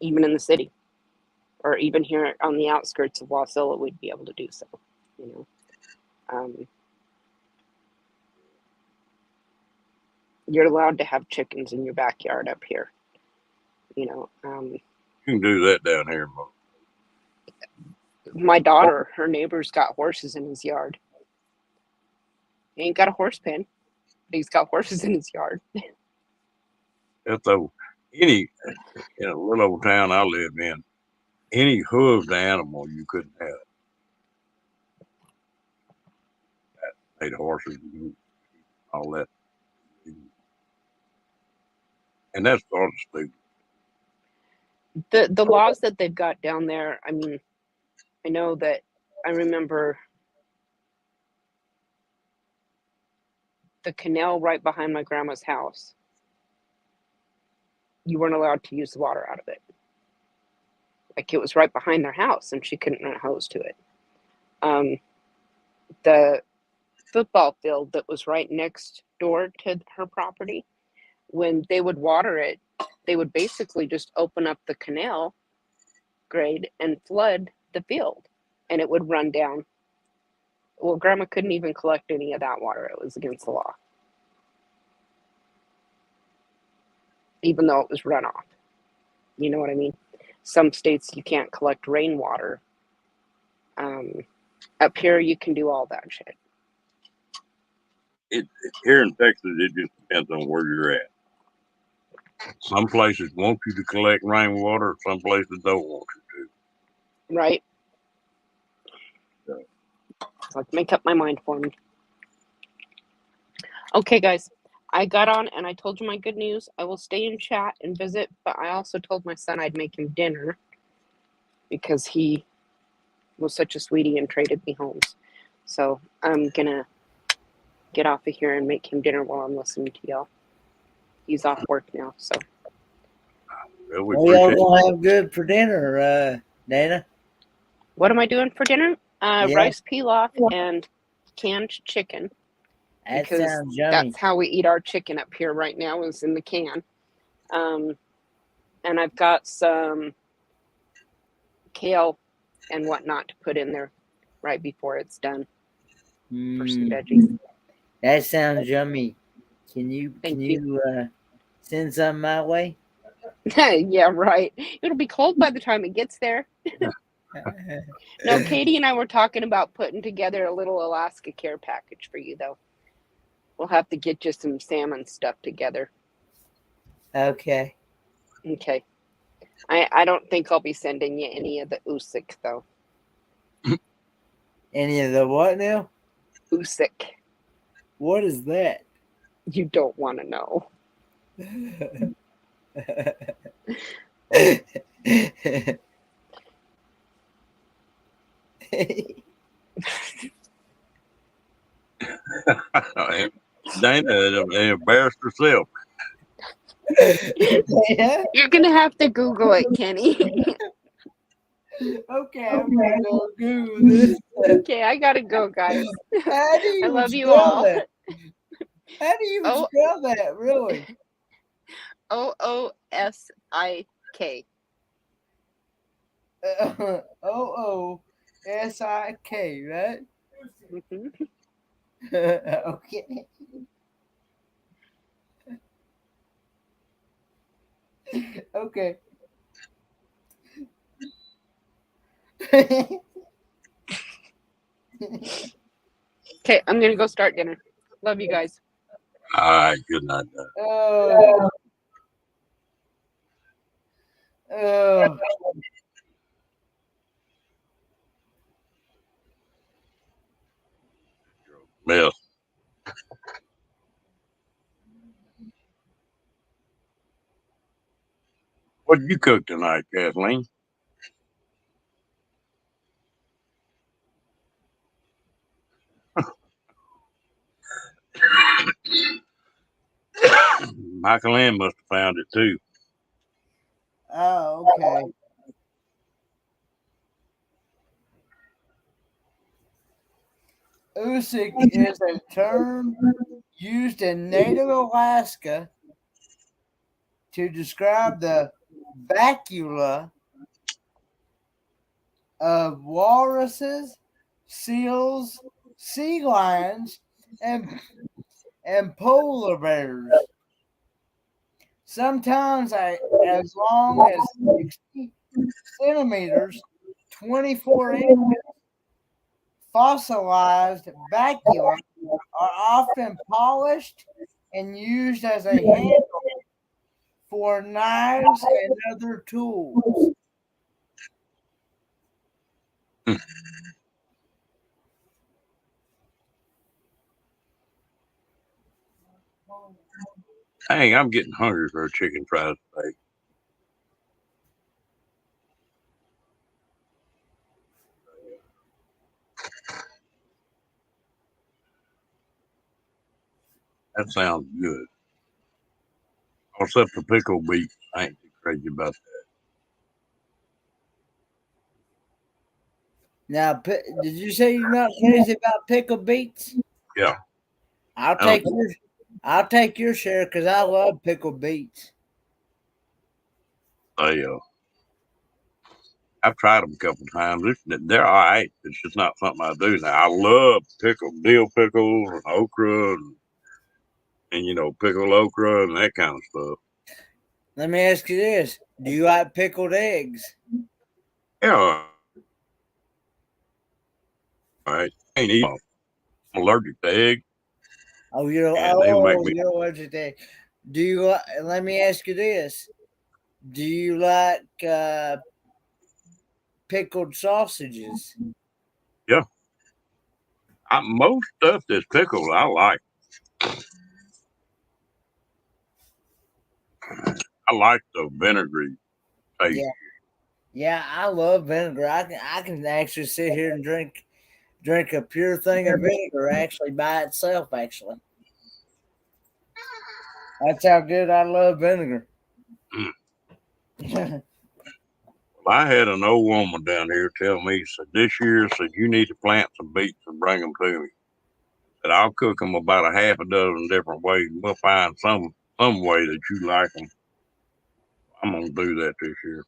S3: even in the city, or even here on the outskirts of Wasilla, we'd be able to do so. You know, you're allowed to have chickens in your backyard up here. You know,
S1: You can do that down here,
S3: my daughter, her neighbor's got horses in his yard. He ain't got a horse pen, but he's got horses in his yard.
S1: That's any in a little old town I live in. Any hooved animal you couldn't have. Made horses and all that, and that's sort of stupid.
S3: The laws that they've got down there, I mean, I know that I remember the canal right behind my grandma's house. You weren't allowed to use the water out of it. Like, it was right behind their house and she couldn't run a hose to it. The football field that was right next door to her property, when they would water it, they would basically just open up the canal grade and flood the field, and it would run down. Well, grandma couldn't even collect any of that water. It was against the law, even though it was runoff. You know what I mean? Some states you can't collect rainwater. Up here you can do all that shit.
S1: Here in Texas, it just depends on where you're at. Some places want you to collect rainwater, some places don't want you to.
S3: Right?
S1: Yeah.
S3: So I'd make up my mind for me. Okay, guys. I got on and I told you my good news. I will stay in chat and visit, but I also told my son I'd make him dinner because he was such a sweetie and traded me homes. So I'm gonna get off of here and make him dinner while I'm listening to y'all. He's off work now, so.
S1: Well,
S2: what y'all gonna have good for dinner, Dana?
S3: What am I doing for dinner?
S2: Yeah.
S3: Rice pilaf and canned chicken.
S2: That
S3: Because
S2: sounds yummy.
S3: that's how we eat our chicken up here right now, is in the can. And I've got some kale and whatnot to put in there right before it's done for some
S2: Mm,
S3: veggies.
S2: that sounds yummy. Can you
S3: Thank you.
S2: send some my way?
S3: Yeah, right. It'll be cold by the time it gets there. No, Katie and I were talking about putting together a little Alaska care package for you, though. We'll have to get you some salmon stuff together.
S2: Okay.
S3: Okay. I don't think I'll be sending you any of the usik, though.
S2: Any of the what now?
S3: Usik.
S2: What is that?
S3: You don't want to know.
S1: Dana embarrassed herself.
S2: Yeah?
S3: You're going to have to Google it, Kenny.
S2: Okay, I'm gonna go Google this.
S3: Okay, I got to go, guys.
S2: How do you
S3: I
S2: even
S3: love you
S2: spell
S3: all.
S2: that? How do you even
S3: Oh.
S2: spell that, really?
S3: OOSIK.
S2: OOSIK, right?
S3: Mm-hmm.
S2: Okay. Okay.
S3: Okay, I'm going to go start dinner. Love you guys.
S1: All right, good night.
S2: Oh. Oh.
S1: Mess. What did you cook tonight, Kathleen? Michael Ann must have found it too.
S2: Oh, okay. Usik is a term used in native Alaska to describe the vacula of walruses, seals, sea lions, and polar bears. Sometimes as long as 60 centimeters, 24 inches. Fossilized vacula are often polished and used as a handle for knives and other tools.
S1: Dang, I'm getting hungry for a chicken fried steak. That sounds good. Except the pickle beets. I ain't too crazy about that.
S2: Now, did you say you're not crazy about pickled beets?
S1: Yeah.
S2: I'll
S1: I
S2: take your I'll take your share because I love pickled beets.
S1: I've tried them a couple times. They're all right. It's just not something I do now. I love dill pickles and okra and pickled okra and that kind of stuff.
S2: Let me ask you this: do you like pickled eggs?
S1: Yeah. All right. I ain't eating them. I'm allergic to eggs,
S2: Oh, you're
S1: and they make me.
S2: you're allergic to eggs. Do you? Let me ask you this: do you like pickled sausages?
S1: Yeah. Most stuff that's pickled, I like. I like the vinegary taste.
S2: Yeah, yeah, I love vinegar. I can actually sit here and drink a pure thing of vinegar actually by itself. Actually, that's how good I love vinegar.
S1: Mm. I had an old woman down here tell me, said this year, said you need to plant some beets and bring them to me. Said I'll cook them about a half a dozen different ways. And we'll find some way that you like them. I'm gonna do that this year.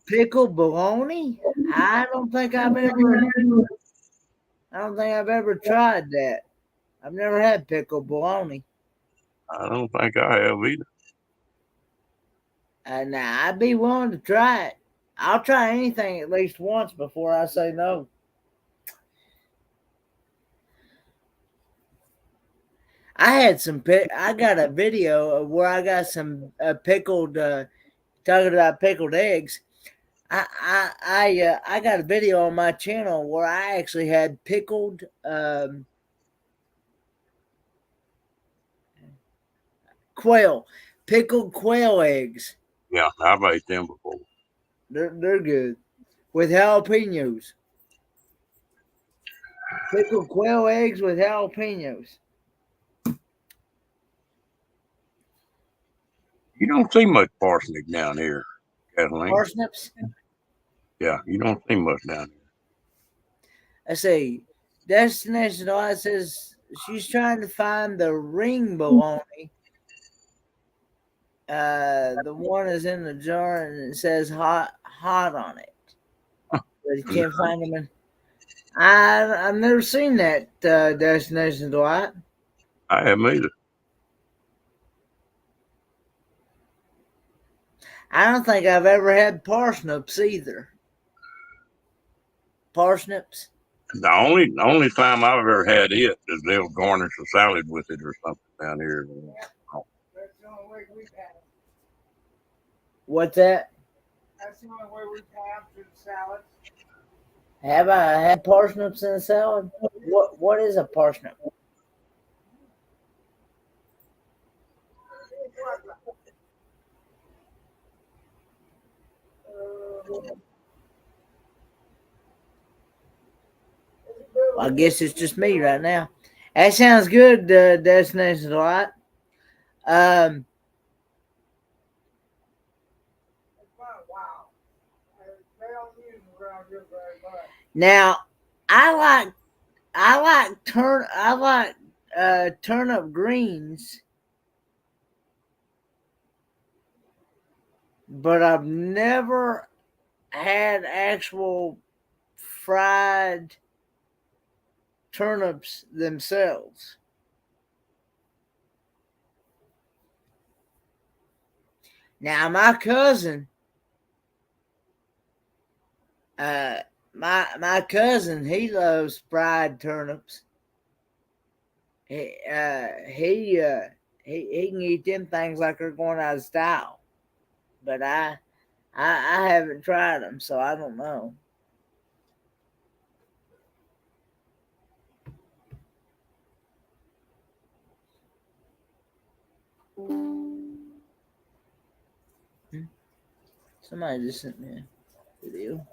S2: Pickled bologna? I don't think I've ever tried that. I've never had pickled bologna.
S1: I don't think I have either.
S2: Now I'd be willing to try it. I'll try anything at least once before I say no. I got a video of where I got some pickled. Talking about pickled eggs. I got a video on my channel where I actually had pickled pickled quail eggs.
S1: Yeah, I've ate them before.
S2: They're good with jalapenos. Pickled quail eggs with jalapenos.
S1: You don't see much parsnip down here, Kathleen.
S2: Parsnips.
S1: Yeah, you don't see much down here.
S2: I say, Destination Delight says she's trying to find the ring bologna. The one is in the jar and it says hot on it. But you can't find them in. I've never seen that Destination Delight.
S1: I haven't either.
S2: I don't think I've ever had parsnips either. Parsnips?
S1: The only time I've ever had it is they'll garnish a salad with it or something down here.
S2: That's the only way we've had them. What's that? That's the only way we've had them to the salad. Have I had parsnips in a salad? What is a parsnip? Well, I guess it's just me right now. That sounds good, Destination Delight. Now, I like turnip greens, but I've never had actual fried turnips themselves. Now, my cousin, my cousin, he loves fried turnips. He can eat them things like they're going out of style. But I haven't tried them, so I don't know. Somebody just sent me a video.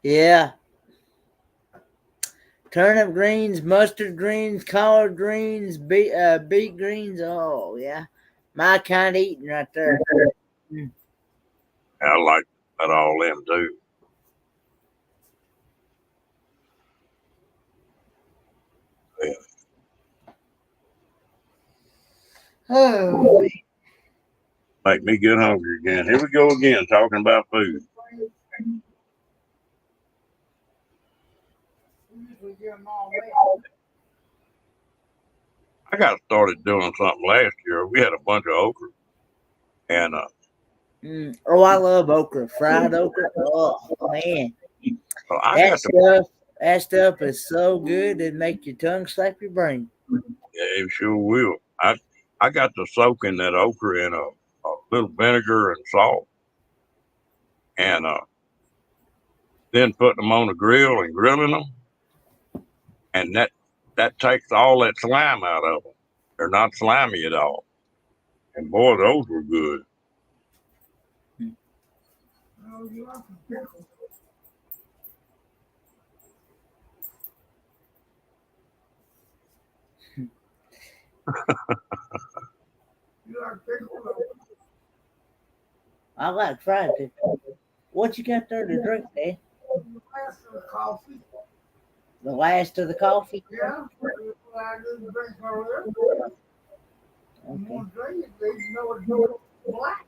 S2: Yeah. Turnip greens, mustard greens, collard greens, beet greens. Oh, yeah. My kind of eating right there.
S1: I like that all them too. Yeah.
S2: Oh,
S1: Make me get hungry again. Here we go again, talking about food. I got started doing something last year. We had a bunch of okra, and
S2: Oh, I love okra, fried okra. Oh man,
S1: well, I got
S2: that stuff is so good it make your tongue slap your brain.
S1: yeah, it sure will. I got to soaking that okra in a little vinegar and salt, and then putting them on the grill and grilling them, and that takes all that slime out of them. They're not slimy at all, and boy, those were good.
S2: Oh, you like pickles? You like pickles? I like fried pickles. What you got there to drink, Dad? Coffee. The last of the coffee?
S4: Yeah, I didn't drink no of it. I'm
S2: Okay.
S4: gonna drink it, they know it's no black.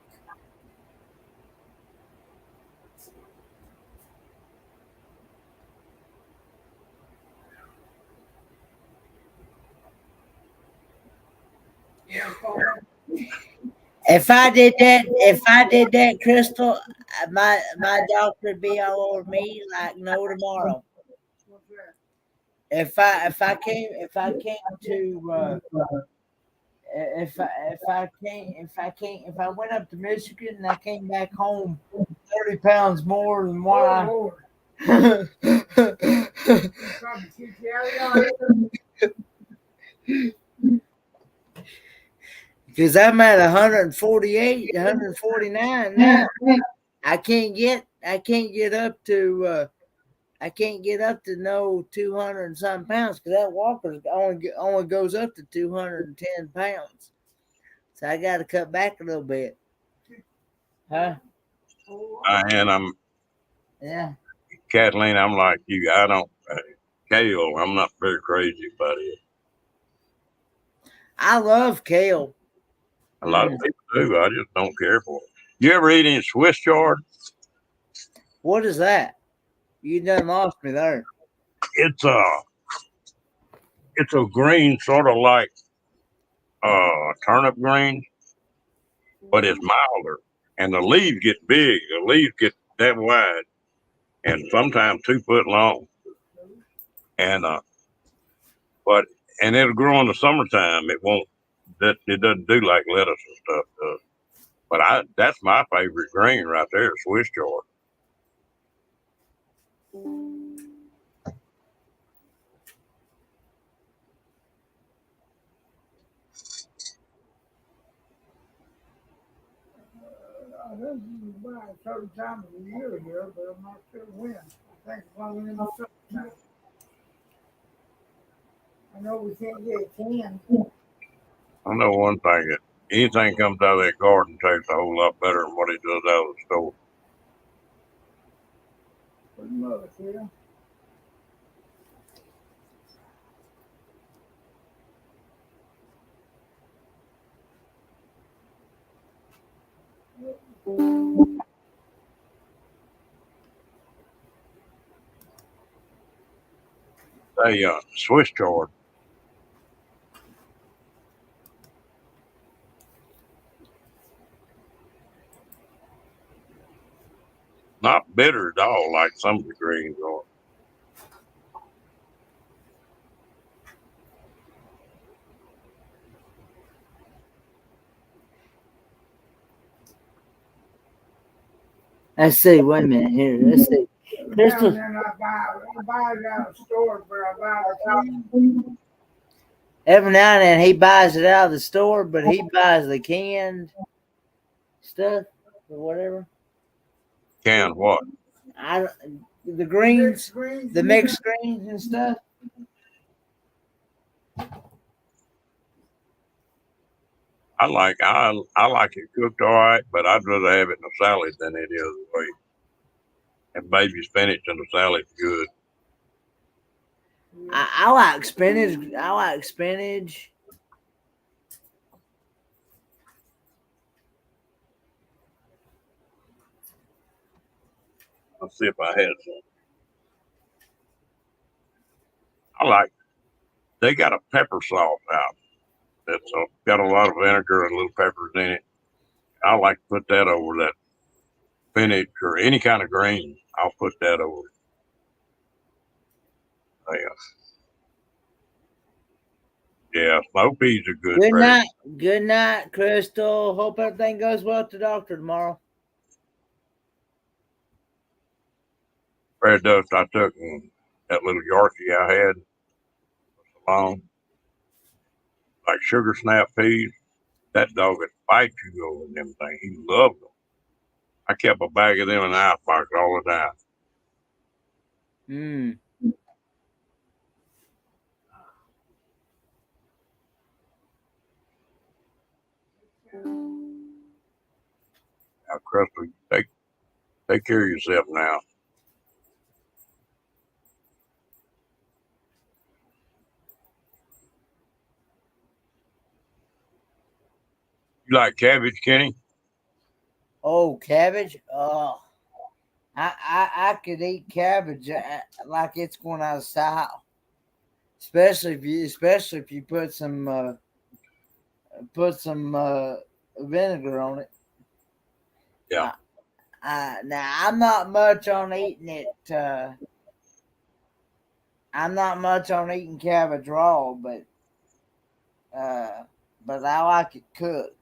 S2: If I did that, Crystal, my doctor would be all over me like no tomorrow.
S4: What's that?
S2: If I came to if I went up to Michigan and I came back home 30 pounds more than what I
S4: Oh, Lord, trying to keep you out of it.
S2: because I'm at 148, 149 now. I can't get up to no 200 and some pounds because that walker only goes up to 210 pounds. So I got to cut back a little bit. Huh?
S1: And I'm
S2: Yeah.
S1: Kathleen. I'm like you. I don't kale. I'm not very crazy about it.
S2: I love kale.
S1: A lot of people do. I just don't care for it. You ever eat any Swiss chard?
S2: What is that? You done lost me there.
S1: It's a green, sort of like turnip green, but it's milder. And the leaves get big. The leaves get that wide, and sometimes 2 foot long. And but and it'll grow in the summertime. It won't. It doesn't do like lettuce and stuff does. But that's my favorite green right there, Swiss chard.
S4: This is about a certain time of the year here, but I'm not sure when. I think it's only in the summertime. I know we can't get it canned.
S1: I know one thing that anything comes out of that garden tastes a whole lot better than what it does out of the store.
S4: Pretty much, yeah.
S1: They Swiss chard. Not bitter at all like some of the greens are.
S2: Let's see. Wait a minute here. Let's see.
S4: Down there, I buy it out of the store, but I buy the can.
S2: Every now and then he buys it out of the store, but he buys the canned stuff or whatever.
S1: Canned what?
S2: The greens, the mixed greens and stuff.
S1: I like it cooked all right, but I'd rather have it in a salad than any other way. And baby spinach in the salad's good.
S2: I like spinach. I like spinach.
S1: Let's see if I had some. They got a pepper sauce out that's got a lot of vinegar and little peppers in it. I like to put that over that spinach or any kind of green. I'll put that over it. Yeah, smoked peas are good.
S2: Good night. Good night, Crystal. Hope everything goes well at the doctor tomorrow.
S1: Red dust I took and that little Yorkie I had along, like sugar snap peas. That dog would fight you over them things. He loved them. I kept a bag of them in the icebox all the time.
S2: Hmm.
S1: Now, Crystal, take care of yourself now. You like cabbage, Kenny?
S2: Oh, cabbage. Oh, I could eat cabbage like it's going out of style. Especially if you put some vinegar on it.
S1: Yeah.
S2: Now I'm not much on eating it. I'm not much on eating cabbage raw, but I like it cooked.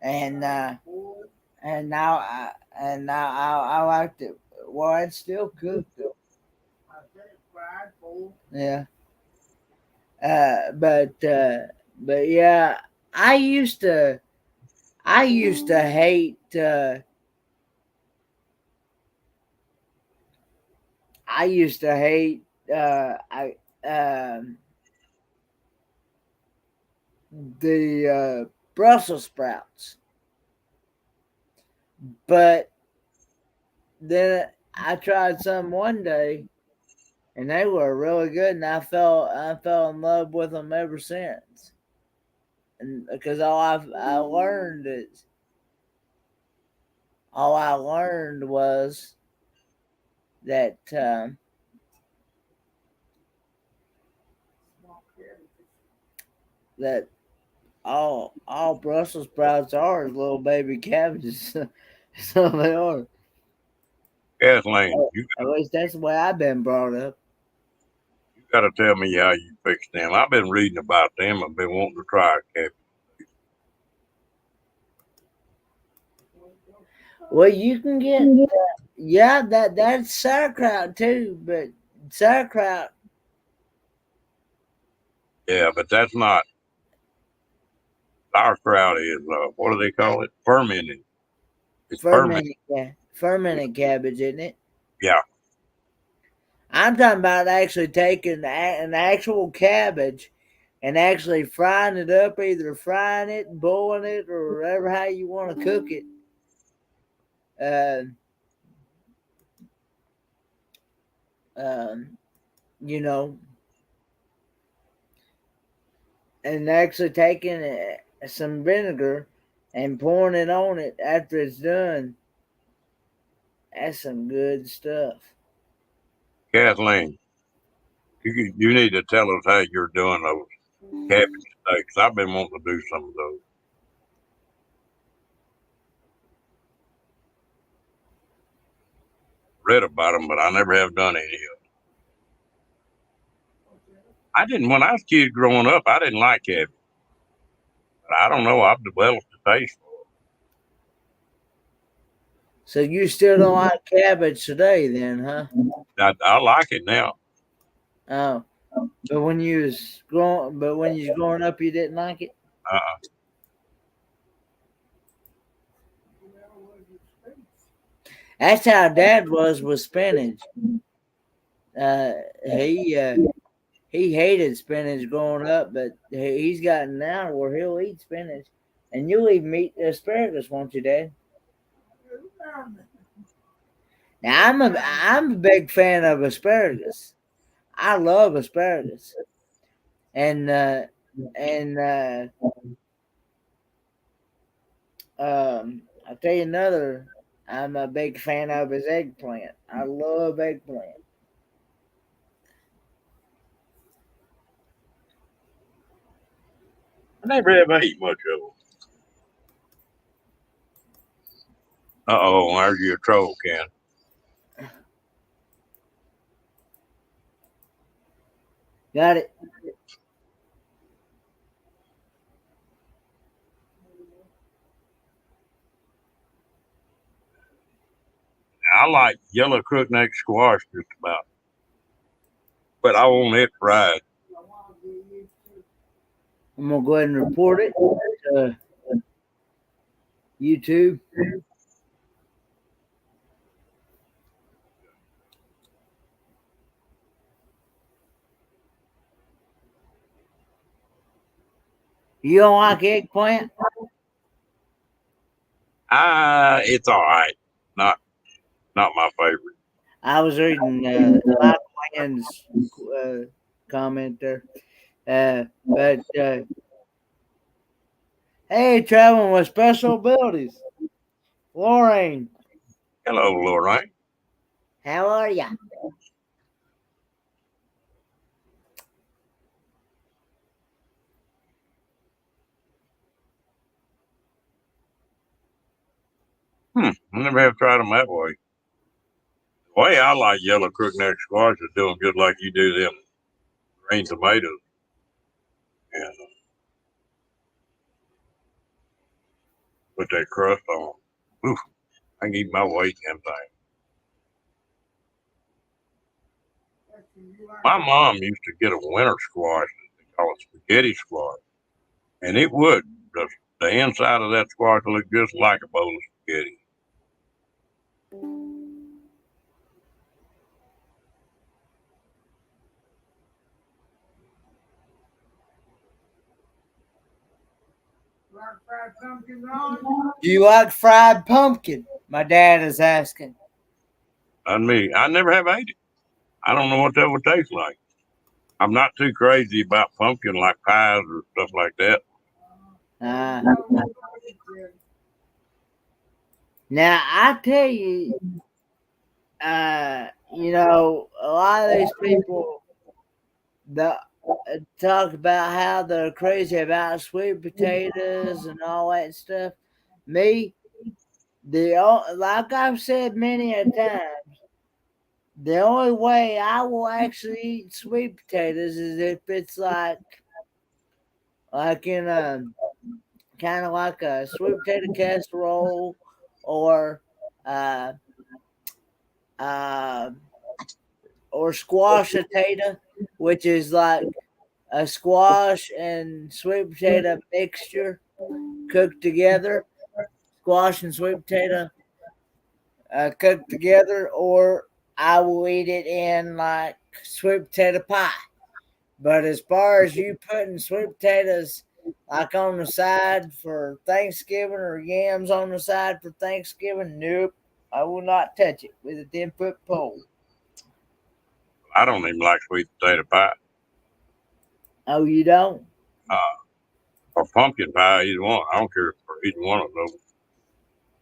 S2: And now I liked it. Well, it's still cooked though. Yeah. But yeah, I used to I used to hate I used to hate I the Brussels sprouts, but then I tried some one day, and they were really good, and I fell in love with them ever since. And because all I learned was that that all Brussels sprouts are is little baby cabbages. So they are.
S1: Kathleen,
S2: At least that's the way I've been brought up.
S1: you got to tell me how you fix them. I've been reading about them. I've been wanting to try cabbage.
S2: Well, you can get yeah, that's sauerkraut too, but sauerkraut
S1: Yeah, but that's not sauerkraut. Is what do they call it? Fermented. It's fermented.
S2: fermented cabbage, isn't it?
S1: Yeah.
S2: I'm talking about actually taking an actual cabbage and actually frying it up, either frying it, boiling it, or whatever how you want to cook it. Uh, um, you know, and actually taking some vinegar and pouring it on it after it's done. That's some good stuff.
S1: Kathleen, you need to tell us how you're doing those cabbage steaks. I've been wanting to do some of those. Read about them, but I never have done any of them. I didn't when I was a kid growing up. I didn't like cabbage. But I don't know. I've developed a taste for
S2: So you still don't like cabbage today, then, huh?
S1: it. I like it now.
S2: Oh, but when you was growing up, you didn't like it.
S1: Uh-uh.
S2: That's how Dad was with spinach. Uh, he uh, he hated spinach growing up, but he's gotten now where he'll eat spinach, and you'll even eat asparagus, won't you, Dad? Now I'm a big fan of asparagus. I love asparagus, and and I'll tell you another. I'm a big fan of is eggplant. I love eggplant.
S1: I never have ate much of them. Uh-oh, there's your troll can.
S2: Got it.
S1: I like yellow crookneck squash just about, but I want it fried.
S2: I'm gonna go ahead and report it to YouTube. You don't like eggplant?
S1: It's all right. Not my favorite.
S2: I was reading Michael Land's comment there, but Hey, traveling with special abilities. Lorraine,
S1: Hello, Lorraine.
S2: how are ya?
S1: I never have tried them that way. The way I like yellow crookneck squash is do them just like you do them green tomatoes. And put that crust on. Oof, I can eat my weight in them things. My mom used to get a winter squash, they call it spaghetti squash, and it would. The inside of that squash looked just like a bowl of spaghetti.
S4: Like fried pumpkin, Ron?
S2: Do you like fried pumpkin? My dad is asking.
S1: And me, I never have ate it. I don't know what that would taste like. I'm not too crazy about pumpkin like pies or stuff like that.
S2: Uh,
S4: I don't know what it is.
S2: now I tell you, you know, a lot of these people that talk about how they're crazy about sweet potatoes and all that stuff. Me, like I've said many a time, the only way I will actually eat sweet potatoes is if it's like in a kind of like a sweet potato casserole or uh, uh, or squash potato, which is like a squash and sweet potato mixture cooked together. Squash and sweet potato cooked together, or I will eat it in like sweet potato pie. But as far as you putting sweet potatoes like on the side for Thanksgiving or yams on the side for Thanksgiving, nope, I will not touch it with a 10-foot pole.
S1: I don't even like sweet potato pie
S2: Oh, you don't?
S1: or pumpkin pie, either one. I don't care for either one of those.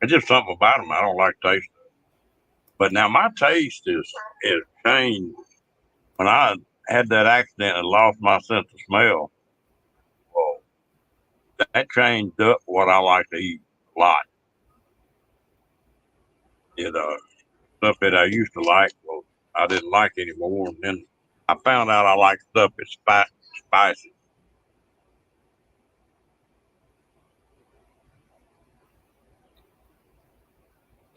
S1: It's just something about them I don't like the taste of. But now my taste is changed. When I had that accident and lost my sense of smell, well, that changed up what I like to eat a lot. You know, stuff that I used to like, well, I didn't like anymore. And then I found out I like stuff that's spicy.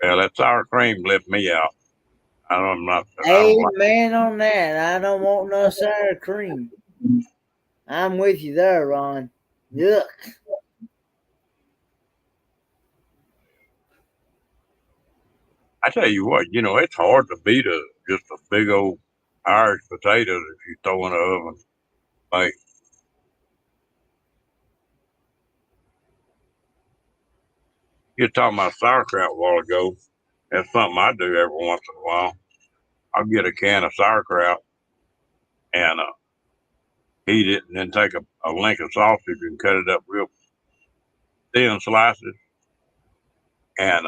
S1: Well, that sour cream left me out. I don't like.
S2: Amen on that. I don't want no sour cream. I'm with you there, Ron. Yuck.
S1: I tell you what, it's hard to beat just a big old Irish potatoes if you throw in the oven. Like you were talking about sauerkraut a while ago. That's something I do every once in a while. I'll get a can of sauerkraut and heat it, and then take a link of sausage and cut it up real thin slices, and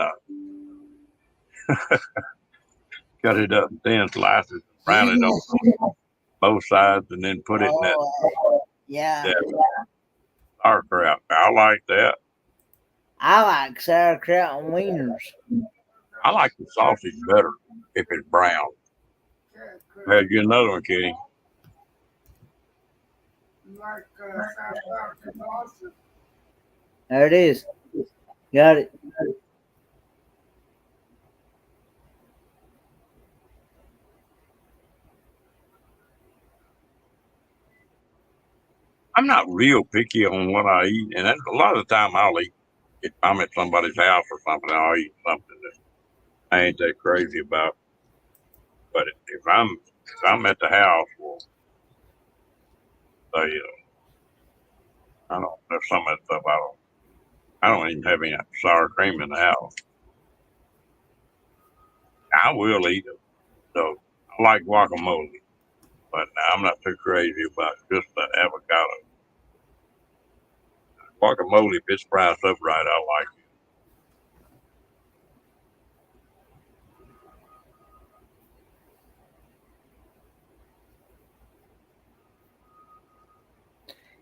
S1: cut it up in thin slices, and brown it on both sides, and then put it in
S2: Yeah.
S1: that sauerkraut. I like that.
S2: I like sauerkraut and wieners.
S1: I like the sausage better if it's brown. Had you another one, Kitty?
S4: Like sauerkraut and sausage.
S2: There it is. Got it.
S1: I'm not real picky on what I eat, and a lot of the time I'll eat. If I'm at somebody's house or something, I'll eat something that I ain't that crazy about. But if I'm at the house, well, say, I don't. There's some of that stuff I don't. I don't even have any sour cream in the house. I will eat it, so I like guacamole, but I'm not too crazy about just the avocado. Guacamole, if it's priced up right, I like it.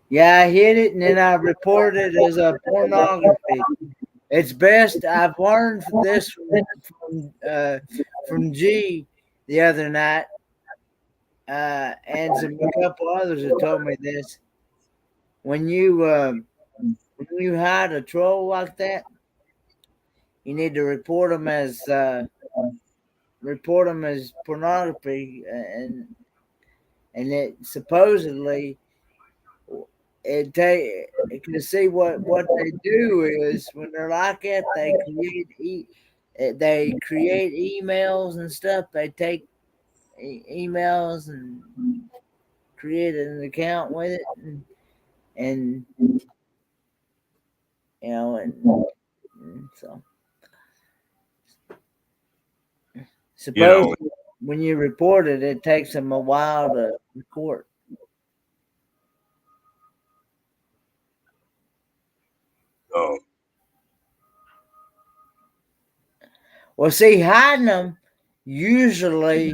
S2: Yeah, I hit it and then I reported it as a pornography. It's best. I've learned this from G the other night, and a couple others have told me this. When you hide a troll like that, you need to report them as pornography, and it supposedly it take to see what they do is when they're like that they create emails and stuff. They take emails and create an account with it, and and so
S1: You know,
S2: suppose when you report it, it takes them a while to report.
S1: uh,
S2: Well, see, hiding them usually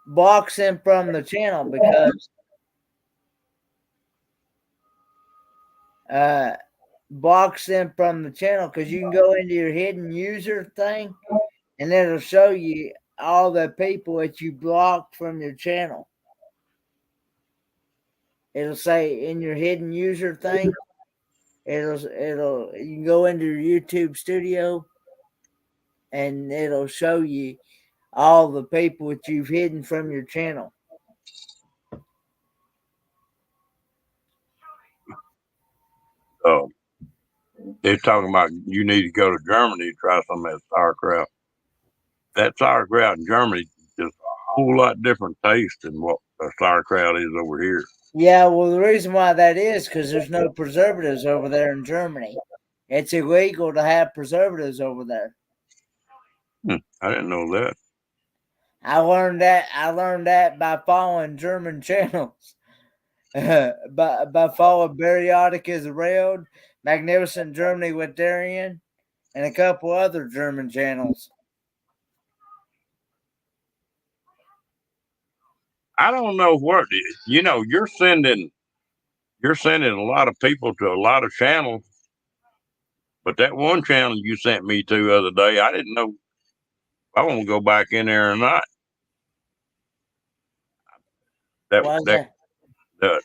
S2: blocks them from the channel because uh, blocks them from the channel because you can go into your hidden user thing and it'll show you all the people that you blocked from your channel. It'll say in your hidden user thing, it'll you can go into your YouTube studio and it'll show you all the people that you've hidden from your channel.
S1: uh, they're talking about you need to go to Germany to try some of that sauerkraut. That sauerkraut in Germany is just a whole lot different taste than what sauerkraut is over here.
S2: Yeah, well, the reason why that is because there's no preservatives over there in Germany. It's illegal to have preservatives over there.
S1: I didn't know that.
S2: I learned that. I learned that by following German channels. by following Periodic is Around, Magnificent Germany with Darian, and a couple other German channels.
S1: I don't know what you're sending a lot of people to a lot of channels, but that one channel you sent me to the other day, I didn't know if I want to go back in there or not. That
S2: Why is
S1: that
S2: that?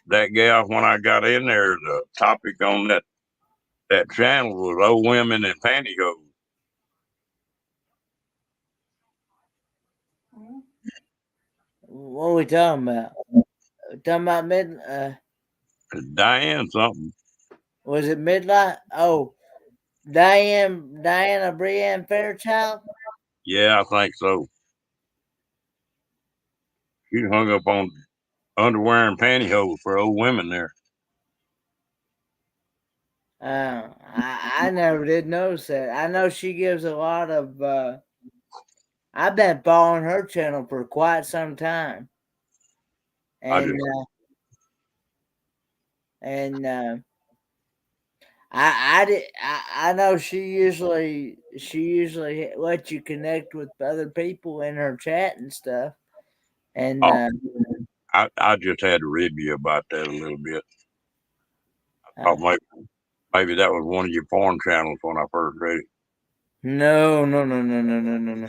S1: that gal when I got in there, the topic on that channel was old women in pantyhose.
S2: What are we talking about? Talking about
S1: Diane something.
S2: was it Midnight? Oh, Diana Brienne Fairchild.
S1: Yeah, I think so. She hung up on underwear and pantyhose for old women there.
S2: I never did notice that. I know she gives a lot of. I've been following her channel for quite some time,
S1: I
S2: and
S1: just
S2: and I know she usually lets you connect with other people in her chat and stuff, and
S1: oh, I just had to rib you about that a little bit. I thought maybe that was one of your porn channels when I first read it.
S2: no, no, no, no, no, no, no, no.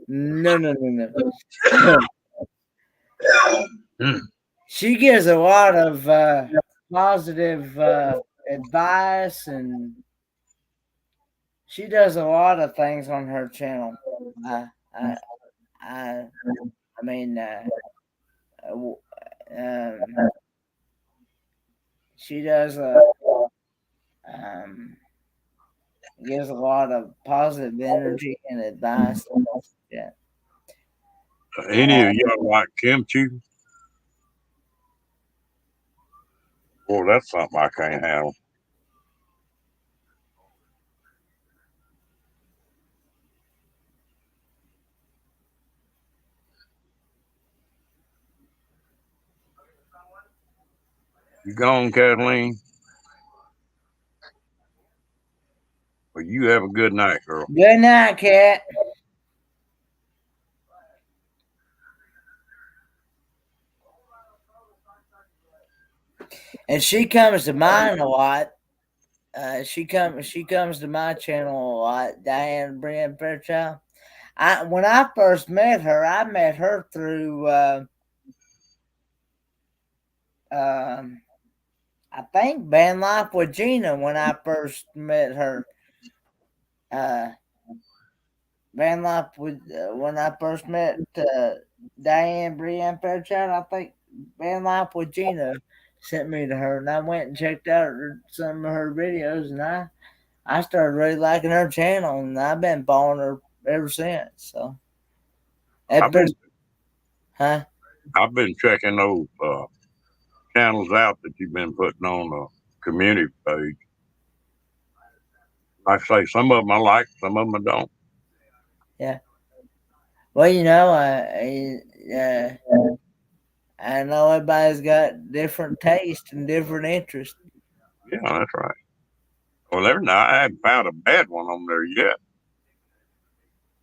S2: No, no, no, no. She gives a lot of positive advice, and she does a lot of things on her channel. I, I, I, I mean, um, she does um, gives a lot of positive energy and advice. Yeah.
S1: Any of y'all like kimchi? Well, that's something I can't handle. You gone, Kathleen? Well, you have a good night, girl.
S2: Good night, Cat. And she comes to mine a lot. She comes to my channel a lot. Diane Brienne Fairchild. When I first met her, I met her through I think Van Life with Gina. When I first met her, Van Life with when I first met Diane Brienne Fairchild, I think Van Life with Gina sent me to her, and I went and checked out some of her videos, and I started really liking her channel, and I've been following her ever since. So,
S1: I've been
S2: huh?
S1: I've been checking those channels out that you've been putting on the community page. Like I say, some of them I like, some of them I don't.
S2: Yeah. Well, I know everybody's got different taste and different interests.
S1: Yeah, that's right. Well, I haven't found a bad one on there yet,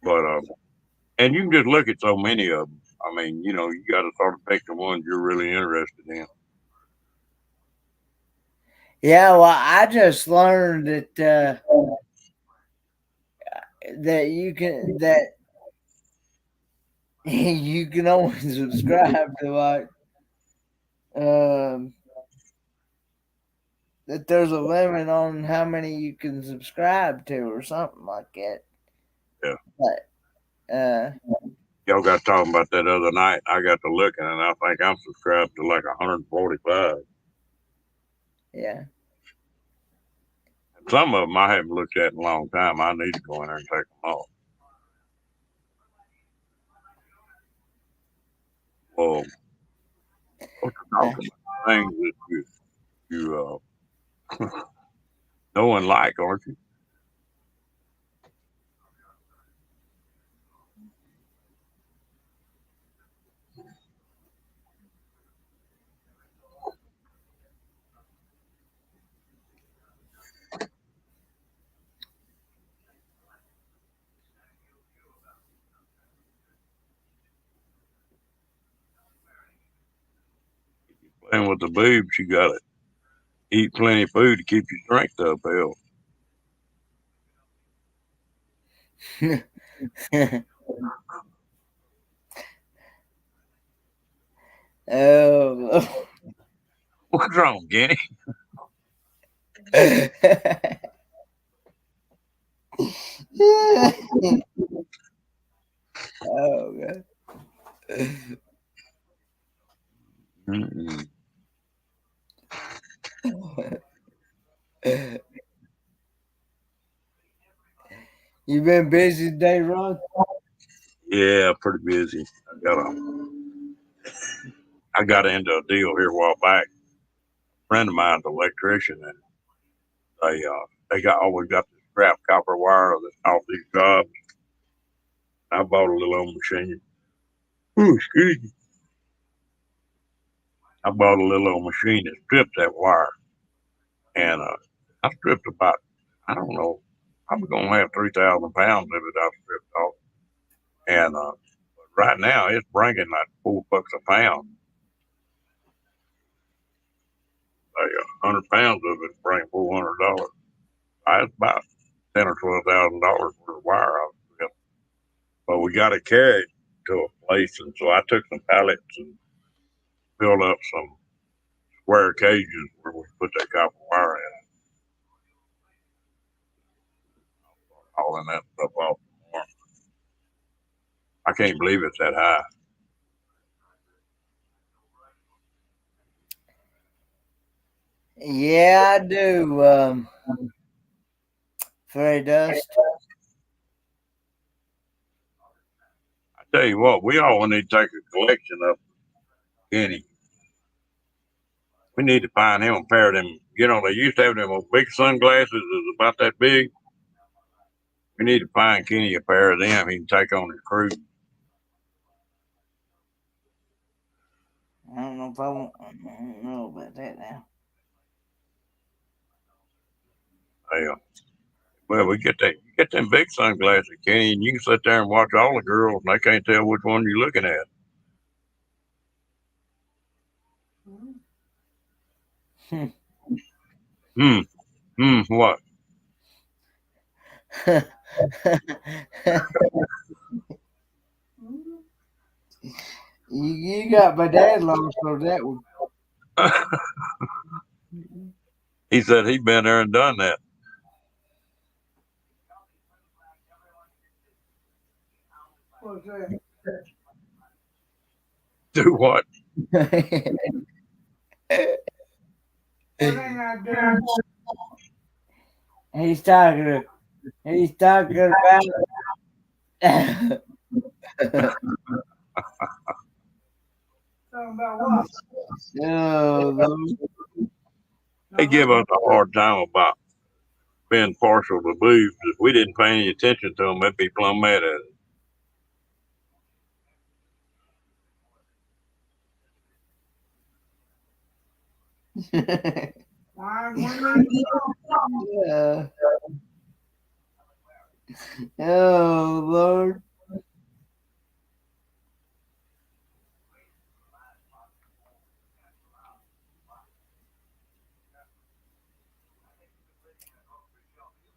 S1: but and you can just look at so many of them. I mean, you got to sort of pick the ones you're really interested in.
S2: Yeah, well, I just learned that you can only subscribe to um, that there's a limit on how many you can subscribe to or something like that.
S1: Yeah.
S2: But
S1: Y'all got talking about that other night. I got to looking, and I think I'm subscribed to like 145.
S2: yeah.
S1: And some of them I haven't looked at in a long time. I need to go in there and take them off. Well, what you're talking about? Things that you know and like, aren't you? Playing with the boobs, you got to eat plenty of food to keep your strength up, hell.
S2: Oh.
S1: What's wrong, Kenny?
S2: Oh god.
S1: Mm-mm.
S2: You been busy today, Ron?
S1: Yeah, pretty busy. I got into a deal here a while back. A friend of mine's an electrician, and they always got this scrap copper wire that's off these jobs. I bought a little old machine. Ooh, excuse me. I bought a little old machine that strips that wire, and I stripped about, I don't know, I'm gonna have 3,000 pounds of it I've stripped off, and right now it's bringing like $4 a pound. Like 100 pounds of it bring $400. That's about $10,000 or $12,000 worth of wire I've stripped. But we got to carry it to a place, and so I took some pallets and filled up some square cages where we put that copper wire in, hauling that stuff off. I can't believe it's that high.
S2: Yeah, I do. Fairy dust.
S1: I tell you what, we all need to take a collection of Kenny. We need to find him a pair of them. They used to have them big sunglasses that's about that big. We need to find Kenny a pair of them. He can take on his cruise.
S2: I don't know if I don't know about that now.
S1: Hell, Well, we get them big sunglasses, Kenny, and you can sit there and watch all the girls, and they can't tell which one you're looking at. Hmm. What?
S2: You got my dad lost on that one.
S1: He said he'd been there and done that.
S4: What's that?
S1: Do what?
S4: What ain't I doing?
S2: He's talking. He's talking about.
S4: Talking about what?
S2: Oh, Lord.
S1: They give us a hard time about being partial to boobs. If we didn't pay any attention to them, they'd be plumb mad at us.
S4: Why women?
S2: Yeah. Oh, Lord.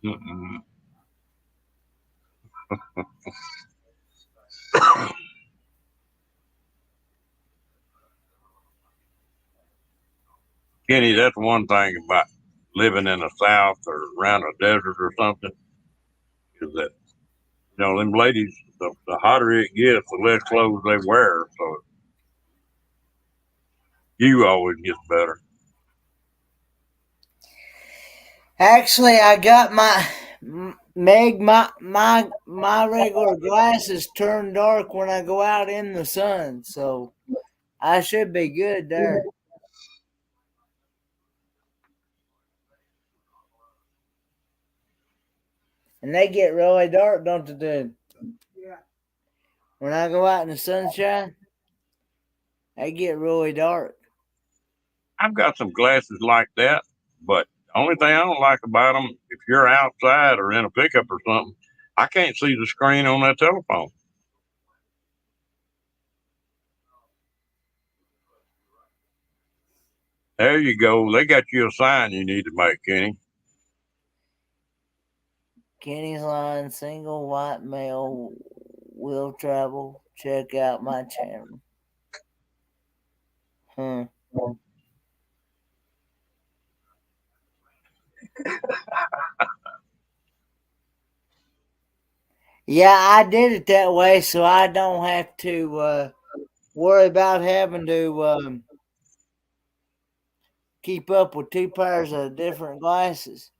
S1: Mm-mm. Kenny, that's one thing about living in the South or around a desert or something, is that, them ladies, the hotter it gets, the less clothes they wear. So you always gets better.
S2: Actually, I got my regular glasses turn dark when I go out in the sun, so I should be good there. And they get really dark, don't they, dude?
S4: Yeah.
S2: When I go out in the sunshine, they get really dark.
S1: I've got some glasses like that, but the only thing I don't like about them, if you're outside or in a pickup or something, I can't see the screen on that telephone. There you go. They got you a sign you need to make, Kenny.
S2: Kenny's line, single white male will travel. Check out my channel. Huh. Yeah, I did it that way so I don't have to worry about having to keep up with two pairs of different glasses.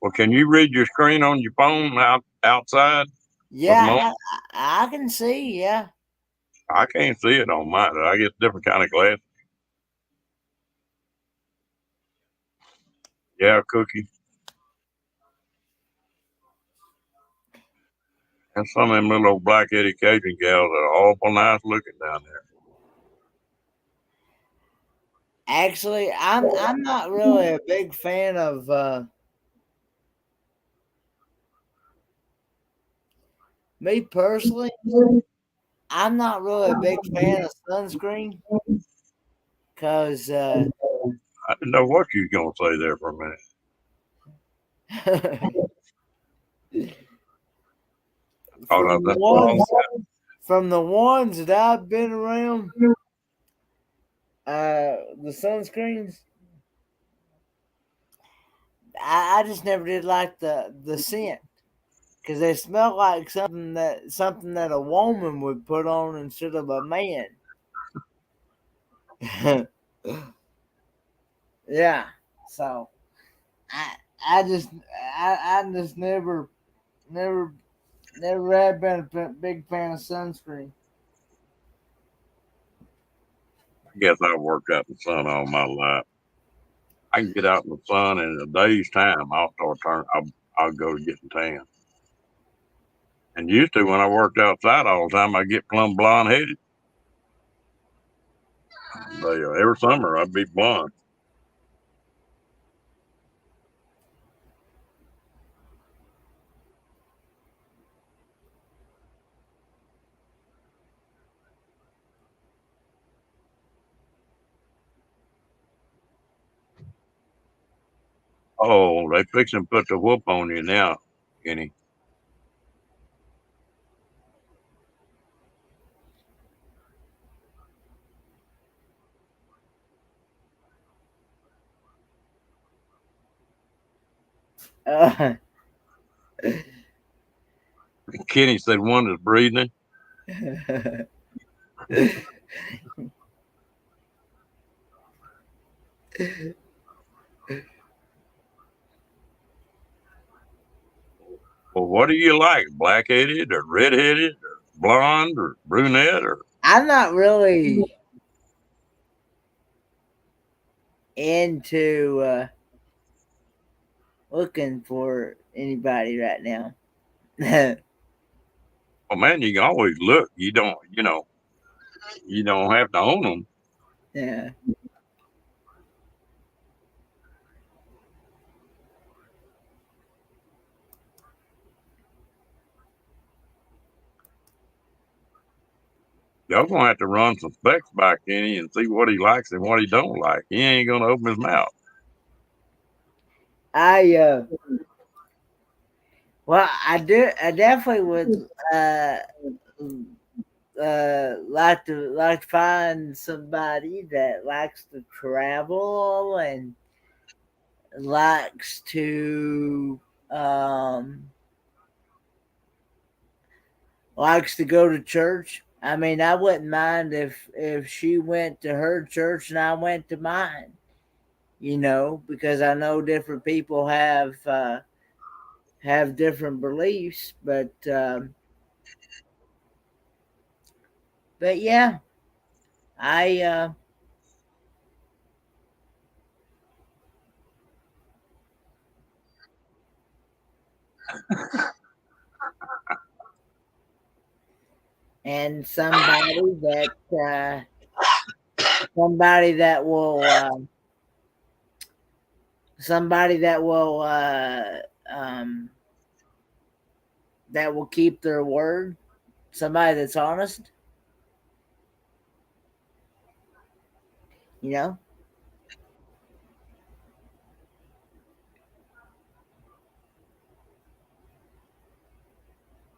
S1: Well, can you read your screen on your phone outside with them on?
S2: Yeah, I can see. Yeah.
S1: I can't see it on mine. I get different kind of glasses. Yeah, Cookie. And some of them little old black Eddie Cajun gals that are awful nice looking down there.
S2: Actually, I'm not really a big fan of me personally. I'm not really a big fan of sunscreen because
S1: I didn't know what you was gonna say there for a minute. Thought
S2: from
S1: I
S2: the
S1: that's
S2: ones
S1: wrong.
S2: from the ones that I've been around, the sunscreens, I just never did like the scent because they smell like something that a woman would put on instead of a man. Yeah, so I I just I just never never have been a big fan of sunscreen.
S1: I guess I worked out in the sun all my life. I can get out in the sun and in a day's time I'll start turning. I'll go to getting tan. And used to when I worked outside all the time, I get plumb blonde headed. Every summer I'd be blonde. Oh, they fixing to put the whoop on you now, Kenny.
S2: Uh,
S1: Kenny said one is breathing. Well, what do you like? Black-headed or red-headed or blonde or brunette or?
S2: I'm not really into looking for anybody right now.
S1: Oh man, you can always look. You don't have to own them.
S2: Yeah.
S1: Y'all gonna have to run some specs by Kenny and see what he likes and what he don't like. He ain't gonna open his mouth.
S2: Well, I do. I definitely would like to find somebody that likes to travel and likes to um likes to go to church. I mean, I wouldn't mind if she went to her church and I went to mine. Because I know different people have different beliefs, but yeah, I and somebody that will somebody that will keep their word, somebody that's honest, you know.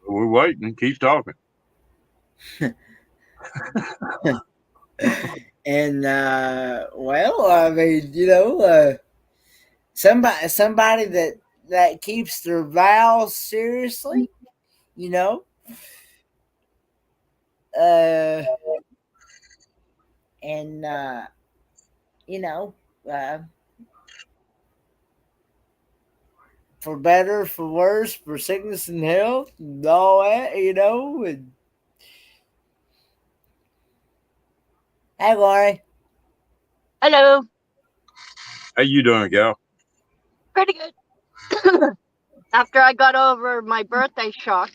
S1: We're waiting. Keep talking.
S2: And well, I mean, somebody that keeps their vows seriously, you know. Uh, and you know, uh, for better, for worse, for sickness and health, and all that. And hey, Lori.
S5: Hello.
S1: How you doing, gal?
S5: Pretty good. After I got over my birthday shock.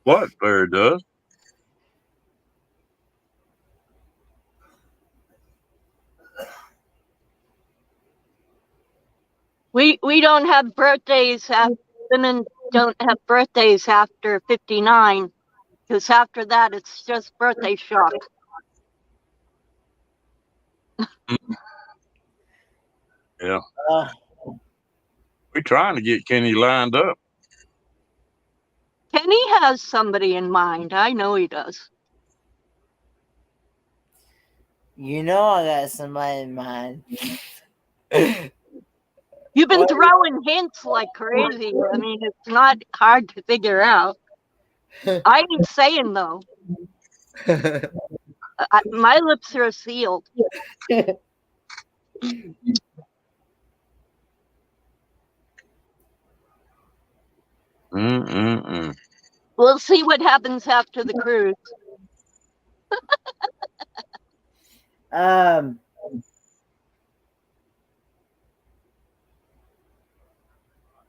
S1: What Claire does?
S5: We don't have birthdays. Women don't have birthdays after 59, because after that it's just birthday shock.
S1: Yeah,
S2: Uh,
S1: we're trying to get Kenny lined up.
S5: Kenny has somebody in mind. I know he does.
S2: I got somebody in mind.
S5: You've been
S2: Well,
S5: throwing hints like crazy. I mean, it's not hard to figure out. I ain't saying though. My lips are sealed.
S1: Mm-mm-mm.
S5: We'll see what happens after the cruise.
S2: um,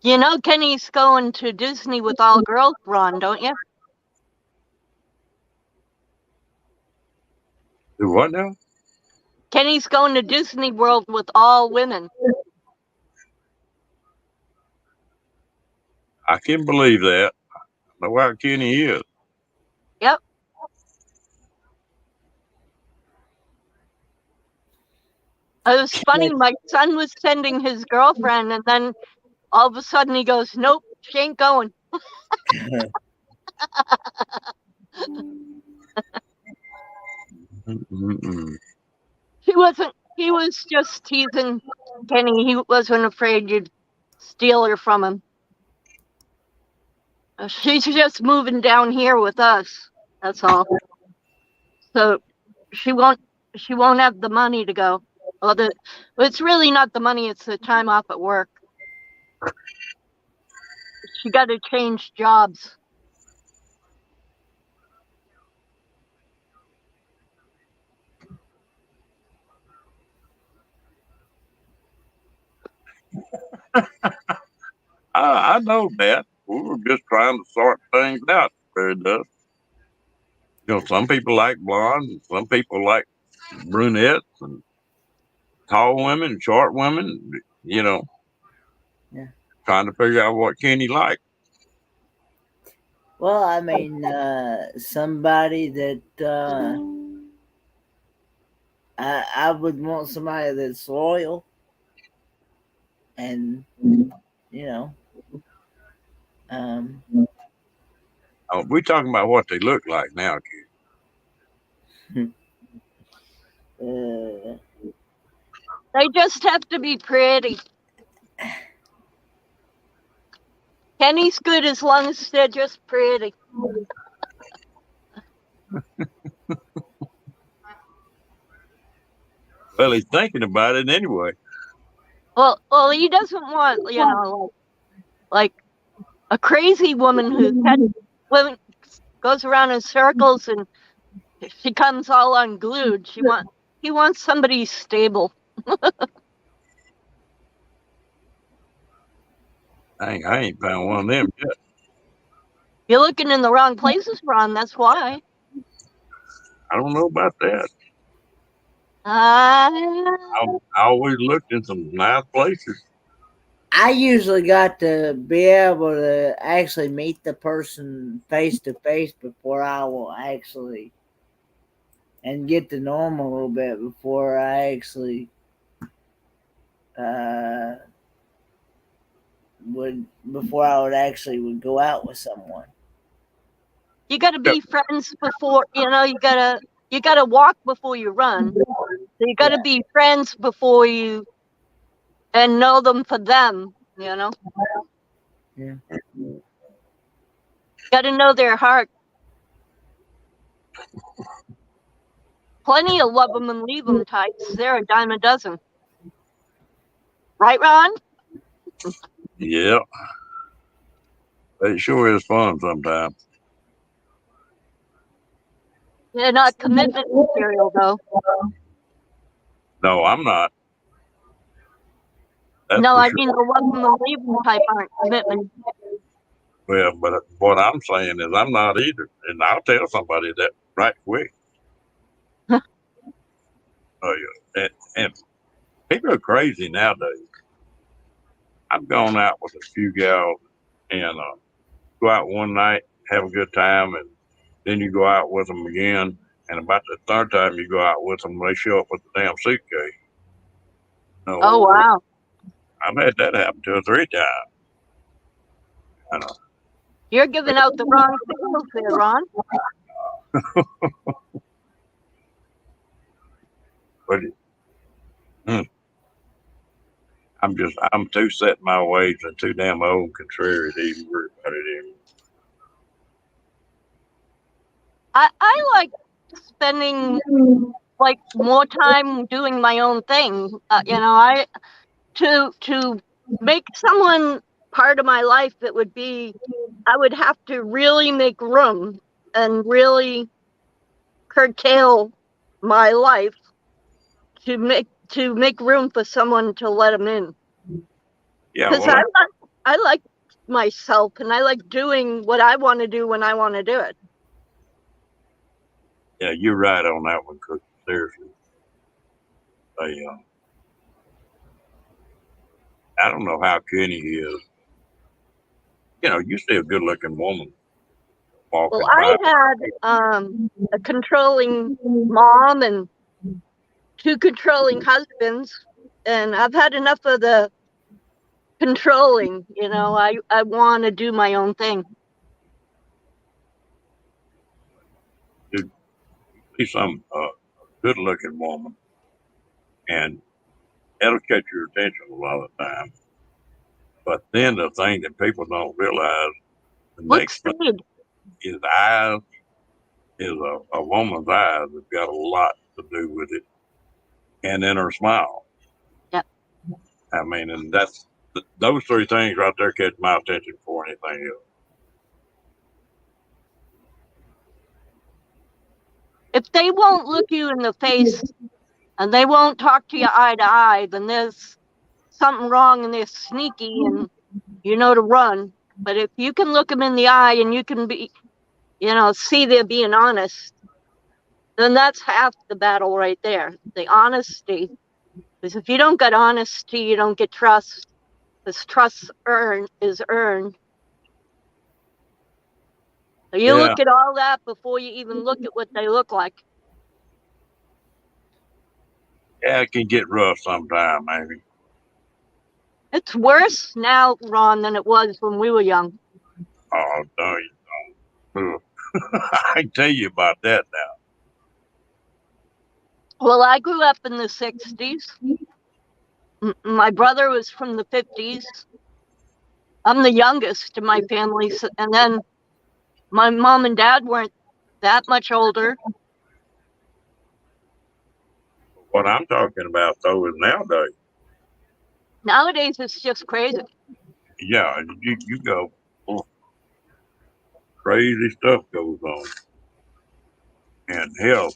S5: You know Kenny's going to Disney with all girls, Ron, don't you?
S1: Do what now?
S5: Kenny's going to Disney World with all women.
S1: I can believe that. I know how Kenny is.
S5: Yep. It was funny. My son was sending his girlfriend, and then all of a sudden he goes, "Nope, she ain't going."
S1: Mm-mm.
S5: He wasn't. He was just teasing Kenny. He wasn't afraid you'd steal her from him. She's just moving down here with us. That's all. So she won't. She won't have the money to go. Well, it's really not the money. It's the time off at work. She got to change jobs.
S1: I know that. We were just trying to sort things out. Very does. Some people like blondes, and some people like brunettes, and tall women, short women.
S2: Yeah.
S1: Trying to figure out what Kenny likes.
S2: Well, I mean, somebody that I would want somebody that's loyal, and you know, um,
S1: Oh, we're talking about what they look like now, kid.
S5: They just have to be pretty. Kenny's good as long as they're just pretty.
S1: Well, he's thinking about it anyway.
S5: Well, he doesn't want, like a crazy woman who's had women goes around in circles and she comes all unglued. He wants somebody stable.
S1: I ain't found one of them yet.
S5: You're looking in the wrong places, Ron. That's why.
S1: I don't know about that.
S5: Uh,
S1: I always looked in some nice places.
S2: I usually got to be able to actually meet the person face to face before I will actually, and get to know them a little bit before I actually uh, before I would go out with someone.
S5: you got to be friends before you gotta walk before you run. So you got to be friends before you and know them for them.
S2: Yeah.
S5: Got to know their heart. Plenty of love them and leave them types. They're a dime a dozen. Right, Ron?
S1: Yeah. It sure is fun sometimes.
S5: They're not commitment material, though.
S1: No, I'm not. That's
S5: No,
S1: for
S5: I
S1: sure.
S5: mean the love them and leave them type aren't commitment.
S1: Well, but what I'm saying is I'm not either. And I'll tell somebody that right quick. Oh, yeah. And people are crazy nowadays. I've gone out with a few gals and go out one night, have a good time, and then you go out with them again. And about the third time you go out with them, they show up with a damn suitcase. No,
S5: Oh, wow.
S1: I've had that happen 2 or 3 times. I know.
S5: You're giving out the wrong signals there, Ron.
S1: But I'm too set in my ways and too damn old and contrary to even worry about it anymore.
S5: I like spending more time doing my own thing. I to make someone part of my life, it would be I would have to really make room and really curtail my life to make room for someone to let them in.
S1: Yeah,
S5: Because
S1: well,
S5: I like myself and I like doing what I want to do when I want to do it.
S1: yeah, you're right on that one, Cookie. Seriously. I don't know how Kenny is. You see a good looking woman
S5: Well,
S1: walking
S5: I
S1: by.
S5: had a controlling mom and two controlling husbands, and I've had enough of the controlling. I want to do my own thing.
S1: You see some good-looking woman, and that'll catch your attention a lot of the time. But then the thing that people don't realize, the
S5: What
S1: next thing
S5: speed?
S1: is eyes. Is a woman's eyes have got a lot to do with it, and then her smile.
S5: Yep.
S1: I mean, and those three things right there catch my attention before anything else.
S5: If they won't look you in the face and they won't talk to you eye to eye, then there's something wrong and they're sneaky and you know to run. But if you can look them in the eye and you can be, see they're being honest, then that's half the battle right there. The honesty. Because if you don't get honesty, you don't get trust. Because trust is earned. So you
S1: Yeah,
S5: look at all that before you even look at what they look like.
S1: yeah, it can get rough sometime, maybe.
S5: It's worse now, Ron, than it was when we were young.
S1: Oh, no, you don't. I can tell you about that now.
S5: Well, I grew up in the 60s. My brother was from the 50s. I'm the youngest in my family. And then my mom and dad weren't that much older.
S1: What I'm talking about, though, is nowadays.
S5: Nowadays, it's just crazy.
S1: Yeah, you go, oh, crazy stuff goes on. And hell,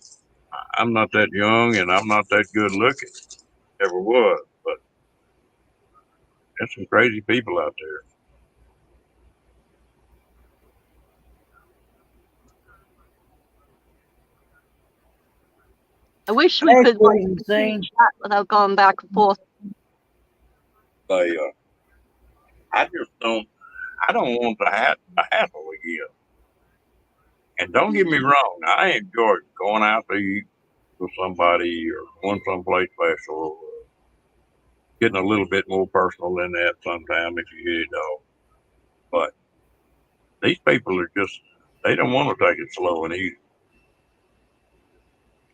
S1: I'm not that young and I'm not that good looking. Never was, but there's some crazy people out there.
S5: I wish we could
S2: Thing.
S5: chat without going back and forth.
S1: They, I just don't. I don't want the hassle again. And don't get me wrong, I enjoy going out to eat with somebody or going someplace special, or getting a little bit more personal than that sometimes if you get it all. But these people are just, they don't want to take it slow and easy.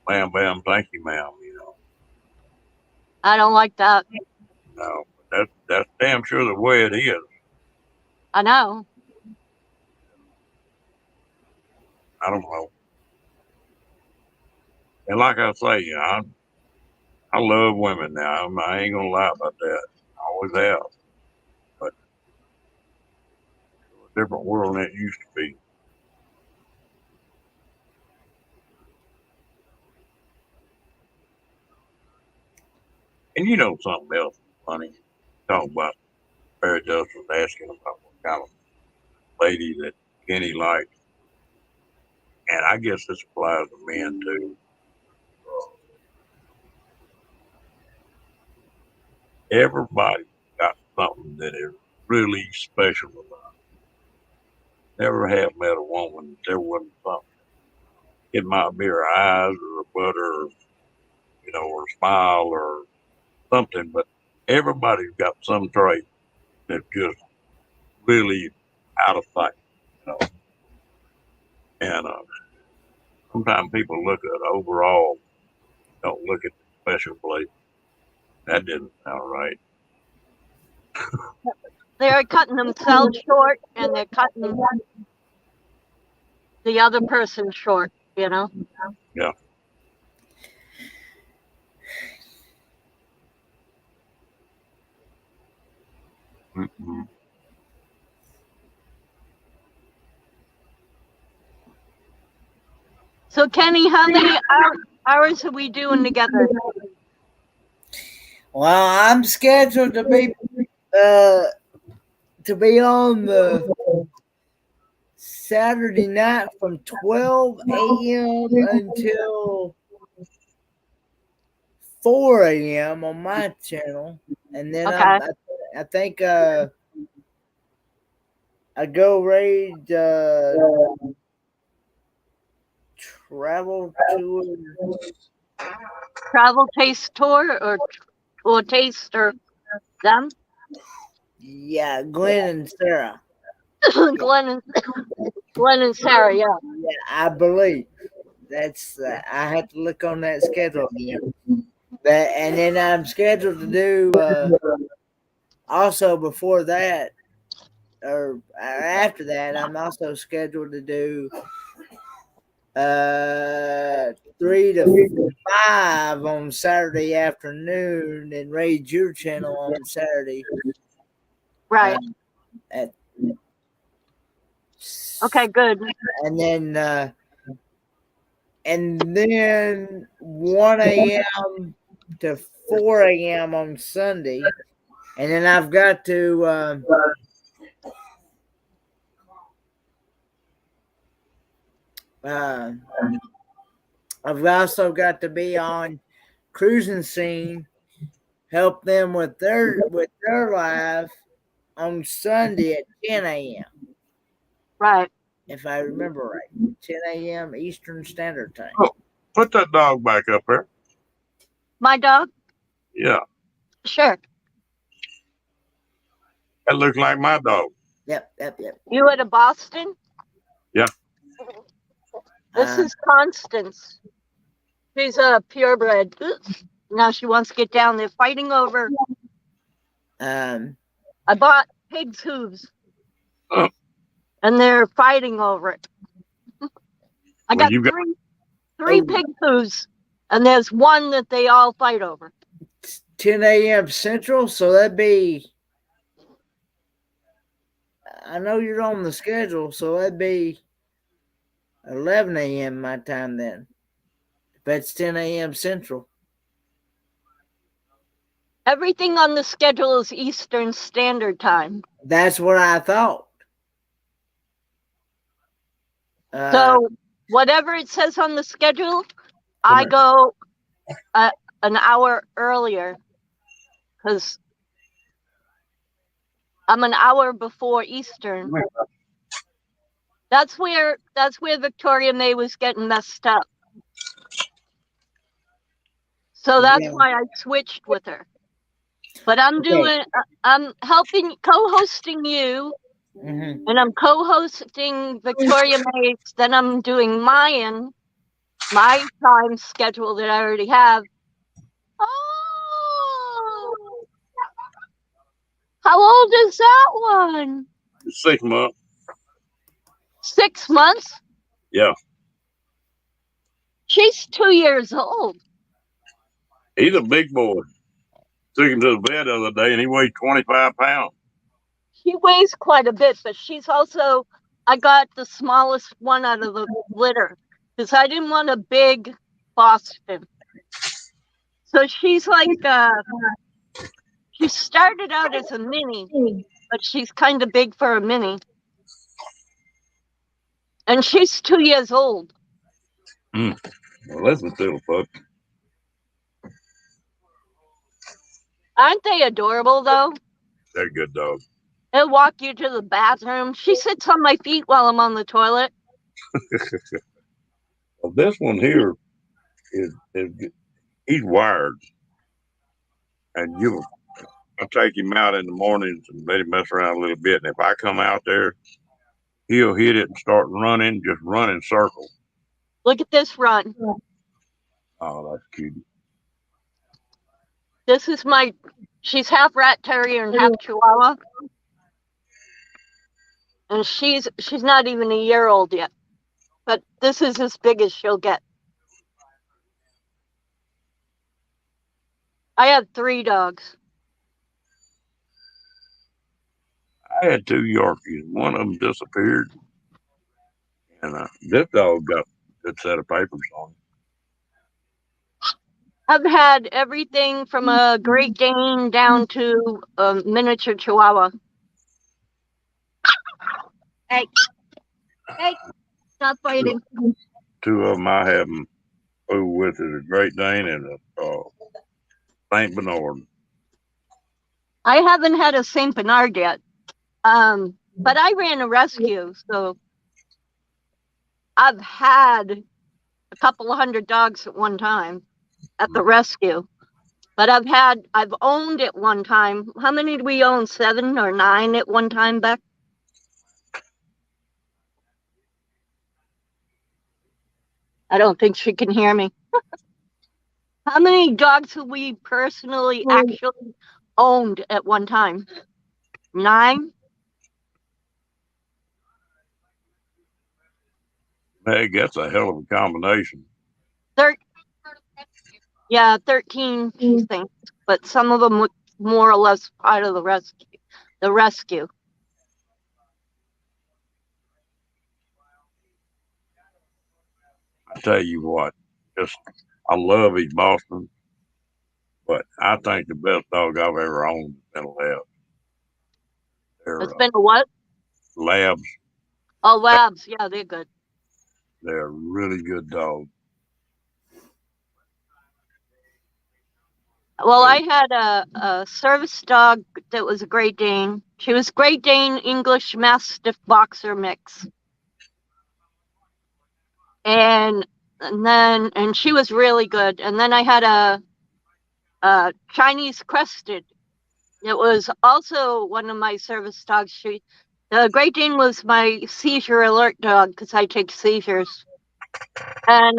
S1: Bam, bam, thank you, ma'am,
S5: I don't like that.
S1: No, that's damn sure the way it is.
S5: I know.
S1: I don't know. And like I say, I love women now. I ain't gonna lie about that. I always have. But it's a different world than it used to be. And you know something else funny? Talk about Barry Dust was asking about what kind of lady that Kenny liked. And I guess this applies to men too. Everybody got something that is really special about them. Never have met a woman that there wasn't something. It might be her eyes or her butt or, her smile or something, but everybody's got some trait that's just really out of sight, you know. And sometimes people look at overall, don't look at the special place. That didn't sound right.
S5: They're cutting themselves short and they're cutting the other person short,
S1: Yeah. Mm-hmm.
S5: So, Kenny, how many hours are we doing together?
S2: Well, I'm scheduled to be on the Saturday night from 12 a.m. until 4 a.m. on my channel, and then
S5: Okay.
S2: I think I go raid travel tour
S5: travel taste tour or taste or them?
S2: Yeah, Glenn and Sarah.
S5: Glenn and Sarah, yeah.
S2: Yeah, I believe that's. I have to look on that schedule again. But and then I'm scheduled to do also before that or after that. I'm also scheduled to do 3 to 5 on Saturday afternoon and raid your channel on Saturday.
S5: Right.
S2: At,
S5: Okay, good.
S2: and then 1 a.m. to 4 a.m. on Sunday, and then I've got to I've also got to be on Cruising Scene, help them with their live on Sunday at 10 a.m.
S5: Right.
S2: if I remember right, 10 a.m. Eastern Standard Time.
S1: Oh, put that dog back up there.
S5: My dog?
S1: Yeah,
S5: Sure.
S1: that looks like my dog.
S2: Yep.
S5: You at a Boston?
S1: Yeah.
S5: This is Constance. She's a purebred. Now she wants to get down. They're fighting over. I bought pig's hooves.
S1: Oh.
S5: And they're fighting over it. I
S1: Well,
S5: got three pig hooves, and there's one that they all fight over.
S2: 10 a.m. Central, so that'd be. I know you're on the schedule, so that'd be 11 a.m. my time then. If that's 10 a.m. Central.
S5: Everything on the schedule is Eastern Standard Time.
S2: That's what I thought.
S5: So whatever it says on the schedule, I go an hour earlier because I'm an hour before Eastern. That's where Victoria May was getting messed up. So that's why I switched with her. But I'm helping co-hosting you, and I'm co-hosting Victoria May's. Then I'm doing my time schedule that I already have. Oh, how old is that one?
S1: 6 months.
S5: 6 months?
S1: Yeah.
S5: She's 2 years old.
S1: He's a big boy. Took him to the vet the other day, and he weighed 25 pounds.
S5: She weighs quite a bit, but she's also, I got the smallest one out of the litter because I didn't want a big Boston. So she's like, she started out as a mini, but she's kind of big for a mini. And she's 2 years old.
S1: Well, that's a little pup.
S5: Aren't they adorable, though?
S1: They're good dogs.
S5: They'll walk you to the bathroom. She sits on my feet while I'm on the toilet.
S1: Well, this one here is he's wired, and I take him out in the mornings and let him mess around a little bit. And if I come out there, he'll hit it and start running, just run in circles.
S5: Look at this run.
S1: Oh, that's cute.
S5: This is she's half rat terrier and half chihuahua. And she's not even a year old yet. But this is as big as she'll get. I have 3 dogs.
S1: I had 2 Yorkies. One of them disappeared, and this dog got a good set of papers on him.
S5: I've had everything from a Great Dane down to a miniature Chihuahua. Hey, stop fighting.
S1: 2 of them I have them fool with is a Great Dane and a Saint Bernard.
S5: I haven't had a Saint Bernard yet, but I ran a rescue, so I've had a couple of hundred dogs at one time. at the rescue. But I've owned it one time. How many did we own? 7 or 9 at one time, Beck? I don't think she can hear me. How many dogs have we personally actually owned at one time? 9?
S1: Meg, that's a hell of a combination.
S5: 13, she thinks. But some of them were more or less part of the rescue.
S1: I tell you what, I love East Boston, but I think the best dog I've ever owned has been a lab.
S5: It's been a what?
S1: Labs.
S5: Oh, labs. Yeah, they're good.
S1: They're really good dogs.
S5: Well, I had a service dog that was a Great Dane. She was Great Dane English Mastiff Boxer mix. And she was really good. And then I had a Chinese Crested. It was also one of my service dogs. The Great Dane was my seizure alert dog because I take seizures. And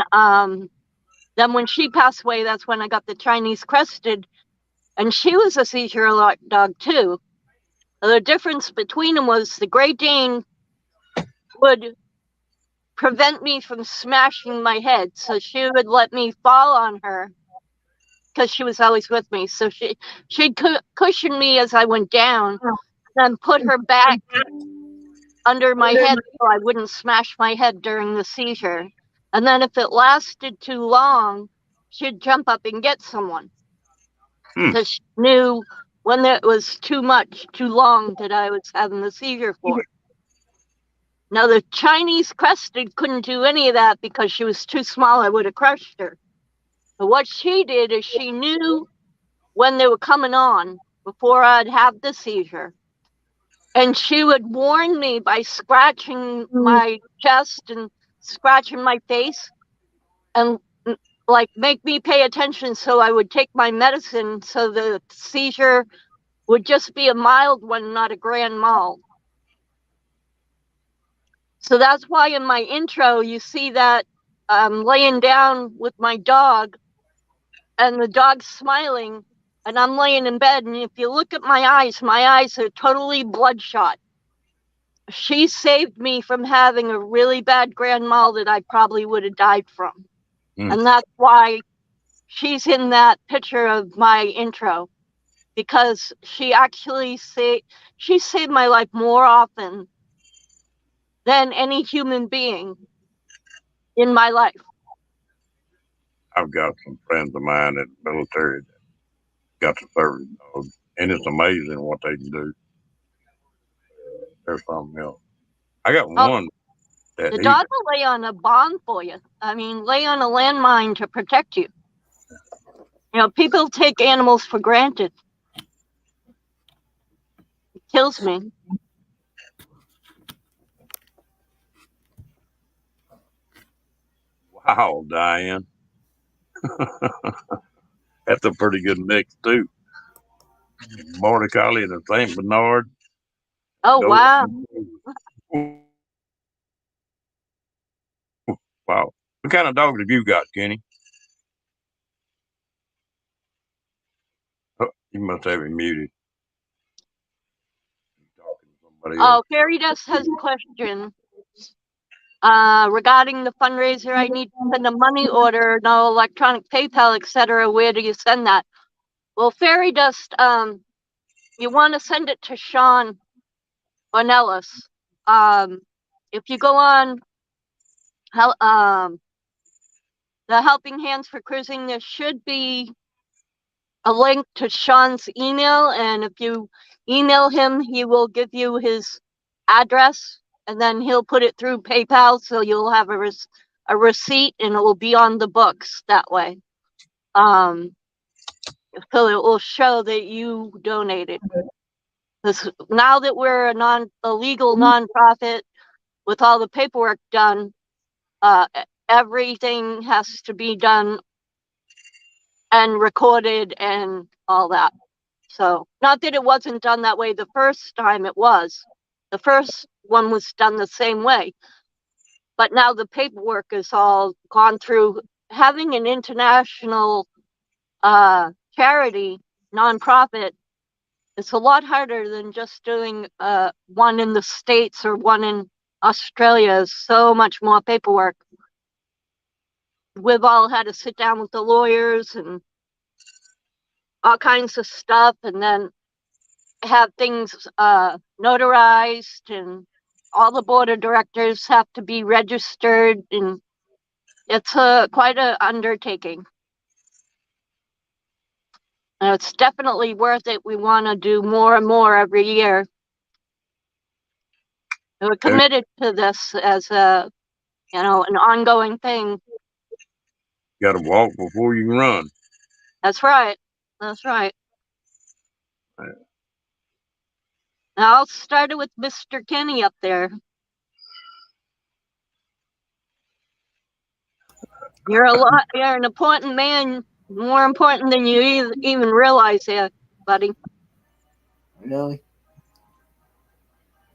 S5: then when she passed away, that's when I got the Chinese Crested, and she was a seizure alert dog too. The difference between them was the Great Dane would prevent me from smashing my head, so she would let me fall on her because she was always with me. So she'd cushion me as I went down, then put her back under my head so I wouldn't smash my head during the seizure. And then if it lasted too long, she'd jump up and get someone because she knew when it was too long that I was having the seizure for. Now, the Chinese Crested couldn't do any of that because she was too small. I would have crushed her. But what she did is she knew when they were coming on before I'd have the seizure. And she would warn me by scratching my chest and scratching my face and like make me pay attention so I would take my medicine so the seizure would just be a mild one, not a grand mal. So that's why in my intro you see that I'm laying down with my dog and the dog's smiling and I'm laying in bed, and if you look at my eyes are totally bloodshot. She saved me from having a really bad grand mal that I probably would have died from. And that's why she's in that picture of my intro, because she actually saved my life more often than any human being in my life.
S1: I've got some friends of mine in the military that got the service dog, and it's amazing what they can do. There's something else. I got one that
S5: the dog will lay on a bomb for you. I mean, lay on a landmine to protect you. You know, people take animals for granted. It kills me.
S1: Wow, Diane. That's a pretty good mix too. Border Collie and a Saint Bernard.
S5: Oh, wow.
S1: Wow. What kind of dog have you got, Kenny? Oh, you must have him muted.
S5: Oh, Fairy Dust has a question regarding the fundraiser. I need to send a money order, no electronic PayPal, etc. Where do you send that? Well, Fairy Dust, you want to send it to Sean Ornelas. If you go on the Helping Hands for Cruising, there should be a link to Sean's email, and if you email him, he will give you his address, and then he'll put it through PayPal, so you'll have a receipt, and it will be on the books that way. So it will show that you donated. Because now that we're a legal nonprofit with all the paperwork done, everything has to be done and recorded and all that. So, not that it wasn't done that way the first time, it was. The first one was done the same way. But now the paperwork is all gone through. Having an international charity, nonprofit, it's a lot harder than just doing one in the States or one in Australia. Is so much more paperwork. We've all had to sit down with the lawyers and all kinds of stuff, and then have things notarized, and all the board of directors have to be registered, and it's quite an undertaking. And it's definitely worth it. We want to do more and more every year. We're committed to this as an ongoing thing.
S1: Got to walk before you can run.
S5: That's right. That's right.
S1: Yeah.
S5: Now I'll start it with Mr. Kenny up there. You're an important man, more important than you even realize there, buddy.
S2: Really?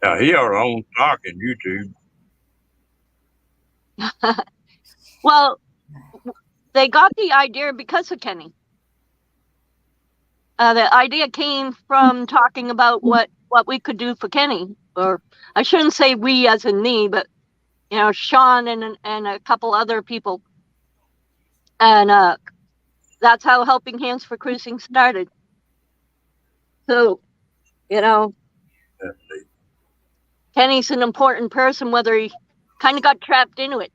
S1: Now, he ought to own stock in YouTube.
S5: Well, they got the idea because of Kenny. The idea came from talking about what we could do for Kenny, or I shouldn't say we as in me, but Sean and a couple other people, and that's how Helping Hands for Cruising started. So, Kenny's an important person, whether he kind of got trapped into it.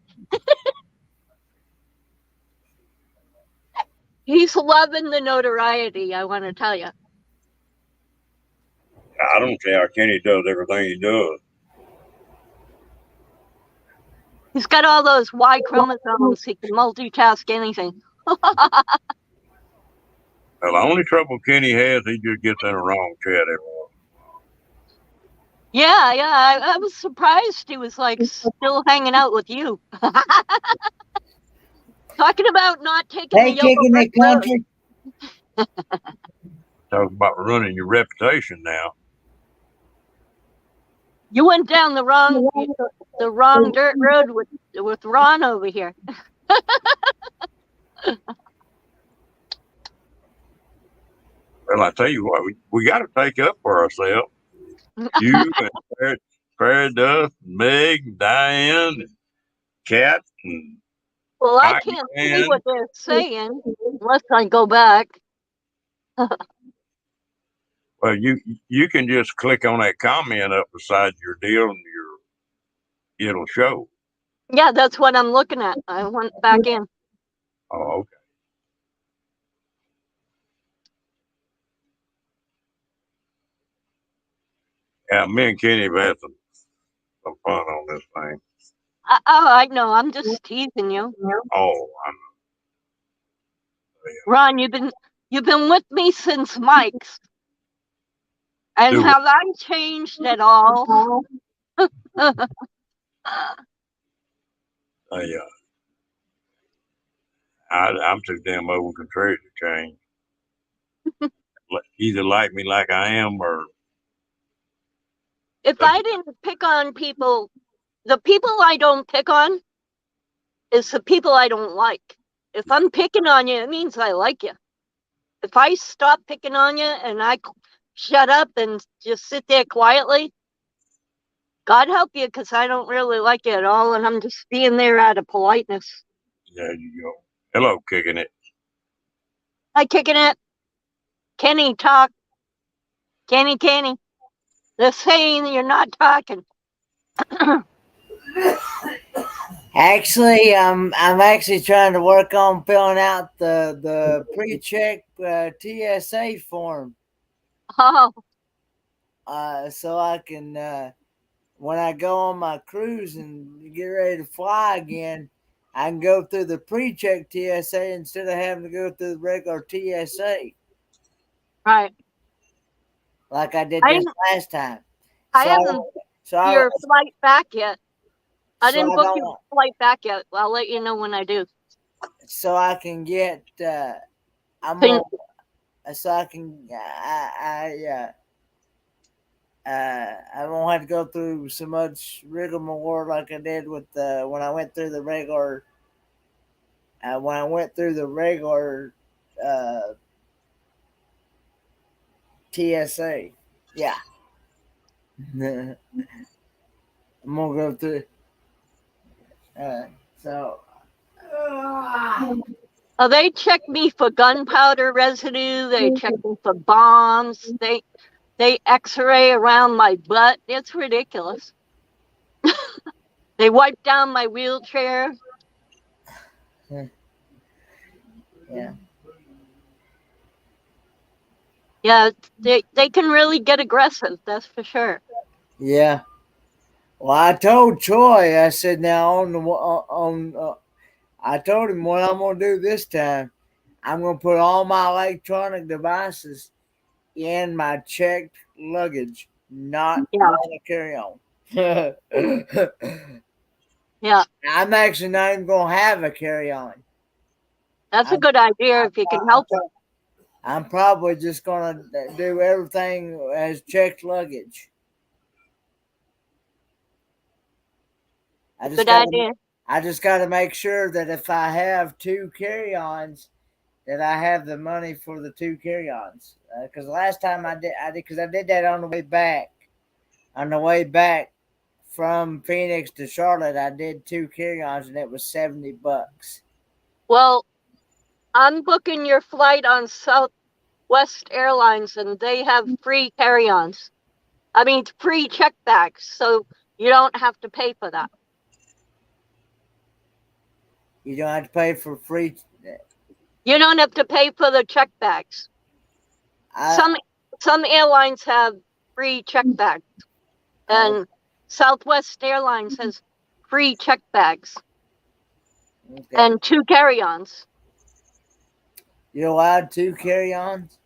S5: He's loving the notoriety, I want to tell you.
S1: I don't see how Kenny does everything he does.
S5: He's got all those Y chromosomes. He can multitask anything.
S1: Well, the only trouble Kenny has, he just gets in a wrong chat every once.
S5: Yeah. I was surprised he was like still hanging out with you. Talking about not taking
S2: They kicking the country.
S1: Talk about running your reputation now.
S5: You went down the wrong dirt road with Ron over here.
S1: Well, I tell you what, we got to take up for ourselves. You and Fairy Dust, Meg, Diane, and Kat, and
S5: well, I can't see what they're saying unless I go back.
S1: Well, you can just click on that comment up beside your deal, and it'll show.
S5: Yeah, that's what I'm looking at. I went back in.
S1: Oh, okay. Yeah, me and Kenny have had some fun on this thing.
S5: I know. I'm just teasing you.
S1: Oh, I know.
S5: Ron, you've been with me since Mike's, and have I changed at all?
S1: Yeah. I'm too damn over contrary to change. Either like me like I am, or
S5: if I didn't pick on people, the people I don't pick on is the people I don't like. If I'm picking on you, it means I like you. If I stop picking on you and I shut up and just sit there quietly, God help you, because I don't really like you at all, and I'm just being there out of politeness.
S1: There you go. Hello, kicking it.
S5: Hi, kicking it. Kenny, talk. Kenny. They're saying you're not talking.
S2: Actually, I'm actually trying to work on filling out the pre-check TSA form.
S5: Oh.
S2: So I can when I go on my cruise and get ready to fly again, I can go through the pre-check TSA instead of having to go through the regular TSA.
S5: Right.
S2: Like I did this last time.
S5: I haven't booked your flight back yet. I didn't book your flight back yet. I'll let you know when I do.
S2: So I can get I'm
S5: Can,
S2: gonna so I can I won't have to go through so much rigmarole like I did with when I went through the regular uh, TSA. Yeah, I'm gonna go through. Uh, so
S5: they check me for gunpowder residue. They check me for bombs. They X-ray around my butt. It's ridiculous. They wipe down my wheelchair.
S2: yeah,
S5: Yeah, they can really get aggressive. That's for sure.
S2: yeah. Well, I told Troy. I said now I told him what I'm gonna do this time. I'm gonna put all my electronic devices in my checked luggage, not
S5: Yeah,
S2: on a carry-on.
S5: yeah.
S2: I'm actually not even gonna have a carry-on.
S5: That's a
S2: I'm,
S5: good idea if you can help it.
S2: I'm probably just gonna do everything as checked luggage. I just
S5: Good
S2: got
S5: idea.
S2: I just got to make sure that if I have two carry-ons, that I have the money for the two carry-ons. Because last time because I did that on the way back. On the way back from Phoenix to Charlotte, I did two carry-ons and it was $70.
S5: Well, I'm booking your flight on Southwest Airlines, and they have free carry-ons. I mean, free check bags, so you don't have to pay for that.
S2: You don't have to pay for free.
S5: You don't have to pay for the check bags.
S2: I
S5: Some airlines have free check bags, and Southwest Airlines has free check bags
S2: okay.
S5: and two carry-ons.
S2: You're allowed two carry-ons.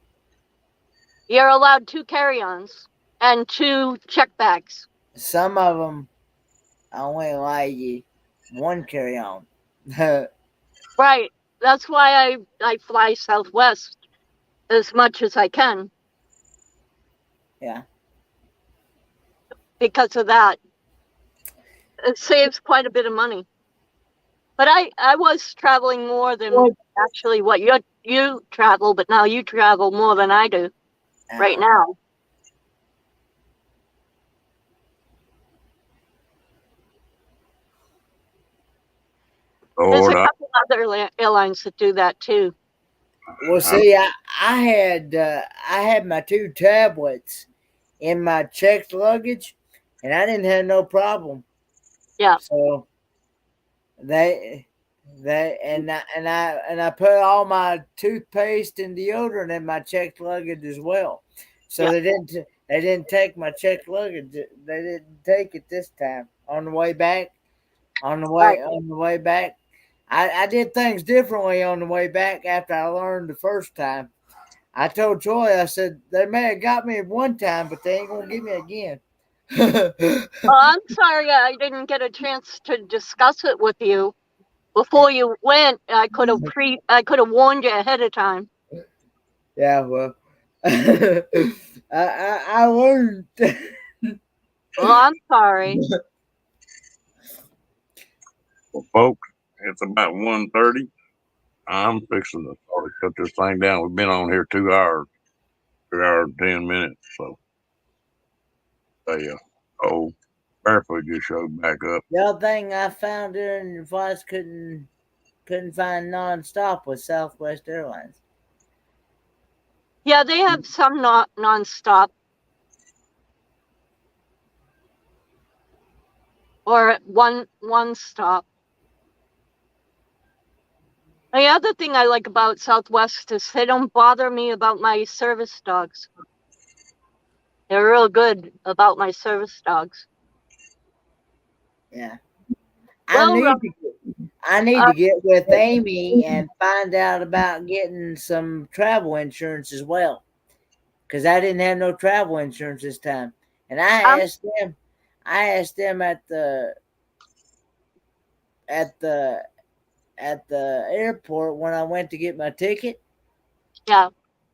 S5: You're allowed two carry-ons and two check bags.
S2: Some of them only allow you one carry-on.
S5: Right. That's why I fly Southwest as much as I can
S2: Yeah.
S5: because of that. It saves quite a bit of money. But I was traveling more than actually what you travel, but now you travel more than I do right now. There's a
S1: Lord,
S5: couple other airlines that do that too.
S2: Well, see, I had my two tablets in my checked luggage, and I didn't have no problem.
S5: Yeah,
S2: So they I put all my toothpaste and deodorant in my checked luggage as well. So
S5: yeah,
S2: they didn't take my checked luggage. They didn't take it this time on the way back.
S5: right.
S2: On the way back, I did things differently on the way back after I learned the first time. I told Troy, I said, they may have got me one time, but they ain't gonna get me again.
S5: Well, I'm sorry I didn't get a chance to discuss it with you before you went. I could have warned you ahead of time.
S2: Yeah, well, I learned.
S5: Well, I'm sorry.
S1: well, folks, it's about 1:30. I'm fixing to sort of cut this thing down. We've been on here 2 hours, 2 hours and 10 minutes. So, oh, Barefoot just showed back up.
S2: The other thing I found during the flights couldn't find nonstop was Southwest Airlines.
S5: Yeah, they have some not nonstop or one stop. The other thing I like about Southwest is they don't bother me about my service dogs. They're real good about my service dogs.
S2: Yeah,
S5: Well,
S2: I need to get with Amy and find out about getting some travel insurance as well, because I didn't have no travel insurance this time, and
S5: I'm
S2: I asked them at the at the airport when I went to get my ticket.
S5: Yeah.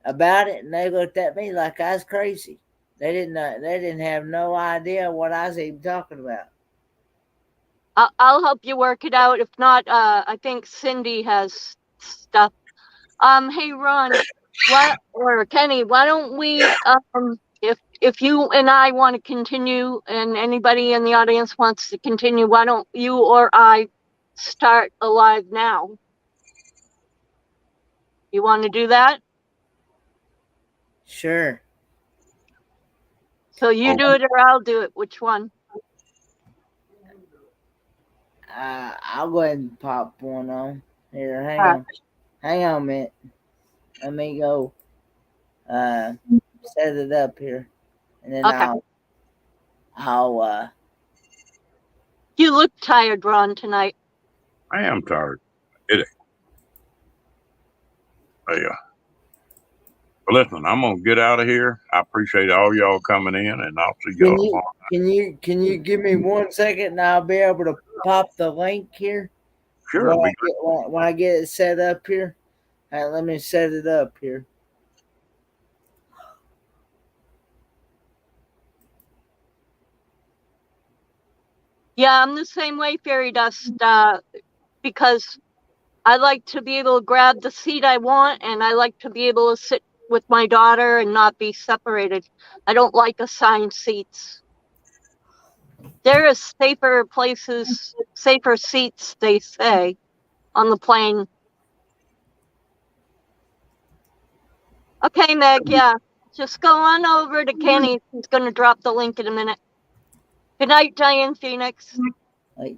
S2: about it, and they looked at me like I was crazy. They didn't have no idea what I was even talking about.
S5: I'll help you work it out. If not, I think Cindy has stuff. Hey Ron, or Kenny, why don't we if you and I want to continue and anybody in the audience wants to continue, why don't you or I start a live now? You want to do that?
S2: Sure.
S5: So you do it or I'll do it. Which one?
S2: I'll go ahead and pop one on. Here, hang on a minute. Let me go set it up here, and then
S5: Okay.
S2: I'll
S5: You look tired, Ron, tonight.
S1: I am tired. It. Yeah. But listen, I'm gonna get out of here. I appreciate all y'all coming in, and I'll see y'all tomorrow.
S2: Can you give me 1 second, and I'll be able to pop the link here.
S1: Sure.
S2: When I get it set up here. All right, let me set it up here.
S5: Yeah, I'm the same way, Fairy Dust, because I like to be able to grab the seat I want, and I like to be able to sit with my daughter and not be separated. I don't like assigned seats. There are safer places, safer seats, they say, on the plane. Okay, Meg, yeah. Just go on over to Kenny. He's going to drop the link in a minute. Good night, Diane Phoenix.
S2: Like,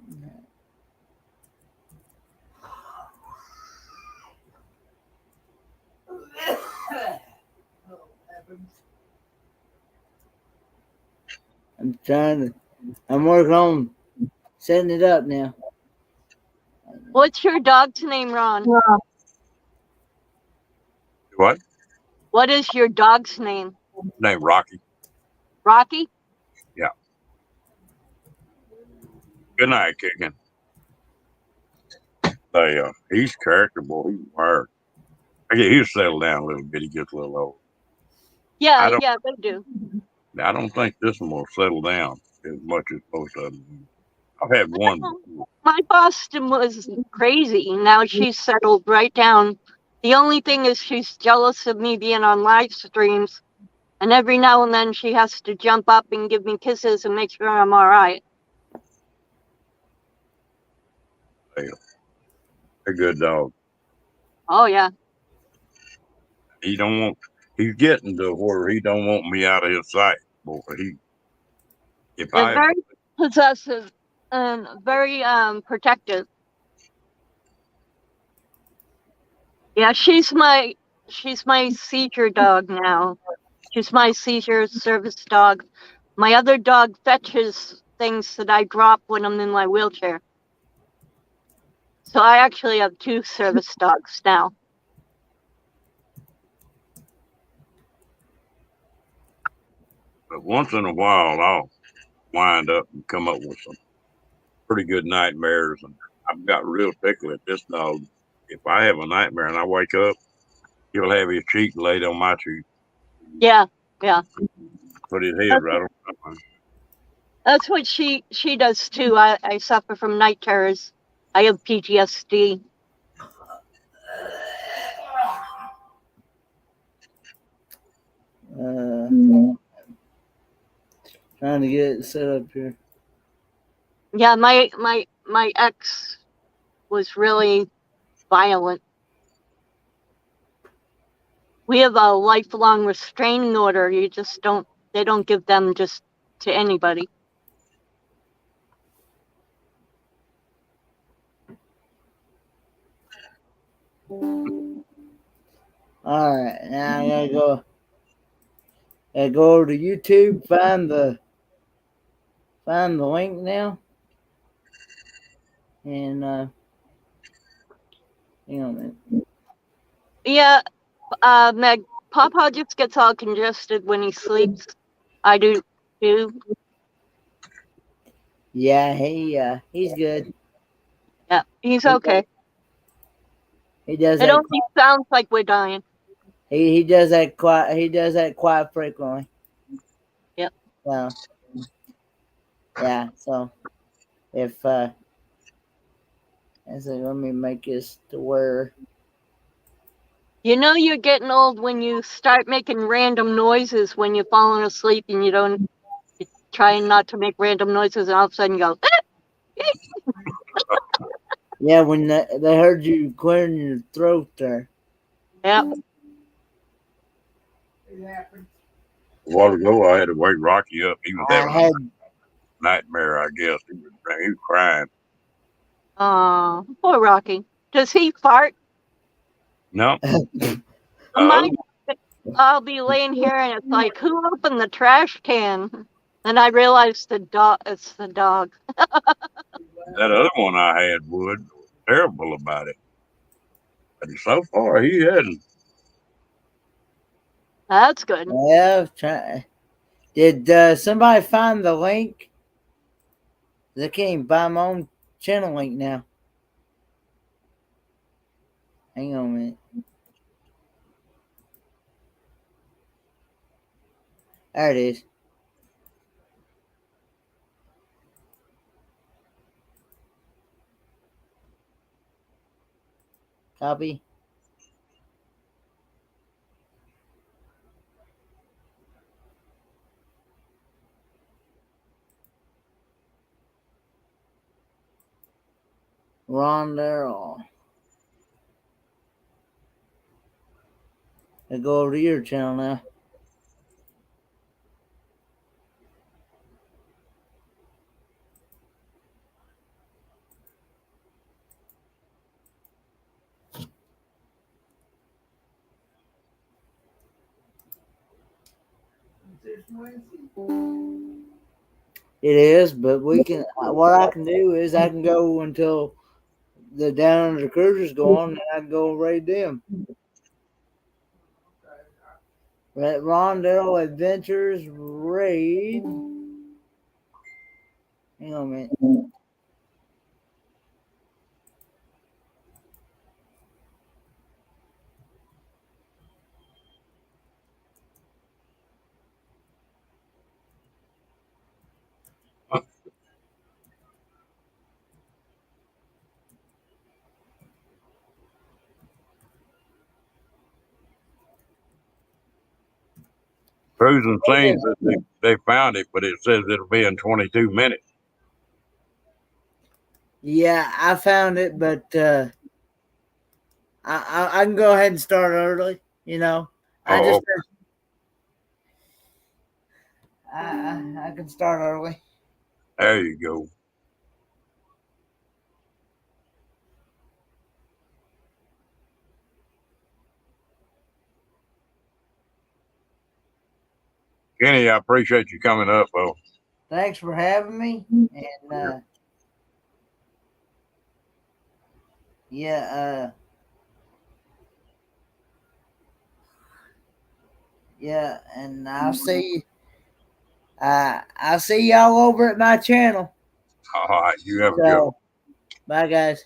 S2: I'm working on setting it up now.
S5: What's your dog's name, Ron?
S1: What?
S5: What is your dog's name?
S1: Name Rocky.
S5: Rocky?
S1: Yeah. Good night, Kicking. He's characterable. He's wired. He'll settle down a little bit. He gets a little old.
S5: Yeah, they do.
S1: I don't think this one will settle down as much as most of them. I've had one before.
S5: My Boston was crazy. Now she's settled right down. The only thing is she's jealous of me being on live streams. And every now and then she has to jump up and give me kisses and make sure I'm all right.
S1: A good dog.
S5: Oh, yeah.
S1: He's getting to where he don't want me out of his sight. Boy,
S5: They're very possessive and very protective. Yeah, she's my seizure dog now. She's my seizure service dog. My other dog fetches things that I drop when I'm in my wheelchair. So I actually have 2 service dogs now.
S1: But once in a while, I'll wind up and come up with some pretty good nightmares. And I've got real tickly at this dog. If I have a nightmare and I wake up, he'll have his cheek laid on my cheek.
S5: Yeah.
S1: Put his head right on mine.
S5: That's what she does too. I suffer from night terrors. I have PTSD.
S2: Trying to get it set up here.
S5: Yeah, my ex was really violent. We have a lifelong restraining order. They don't give them just to anybody.
S2: All right, now I gotta go over to YouTube, find the link now, and hang on a minute.
S5: Yeah, Meg, Papa just gets all congested when he sleeps. I do too.
S2: Yeah, he's good.
S5: Yeah, he's okay.
S2: He does.
S5: It only sounds like we're dying.
S2: He does that quite. He does that quite frequently.
S5: Yep.
S2: So yeah. So if let me make this to where.
S5: You know you're getting old when you start making random noises when you're falling asleep and you're trying not to make random noises and all of a sudden you go,
S2: Yeah, when they heard you clearing your throat there.
S5: yep.
S4: It happens.
S1: A while ago, I had to wake Rocky up. He was
S2: I
S1: having
S2: had
S1: a nightmare, I guess. He was crying.
S5: Oh, poor Rocky. Does he fart?
S1: No,
S5: Mine, I'll be laying here and it's like, who opened the trash can? Then I realized it's the dog.
S1: that other one I had was terrible about it. But so far, he hadn't.
S5: That's good.
S2: yeah. Did somebody find the link? I can't even buy my own channel link now. Hang on a minute. There it is. Copy. Ron Darrell. I go over to your channel now. It is, but we can. What I can do is I can go until the Down Under Cruisers go on, and I can go raid them. Rondell Adventures raid. Hang on a minute.
S1: Cruising saying that they found it, but it says it'll be in 22 minutes.
S2: Yeah, I found it, but I can go ahead and start early. You know, I
S1: Oh,
S2: just I can start early.
S1: there you go. Kenny, I appreciate you coming up, though.
S2: Thanks for having me, and yeah, yeah, and I'll see y'all over at my channel.
S1: All right, you have a good one.
S2: So, bye guys.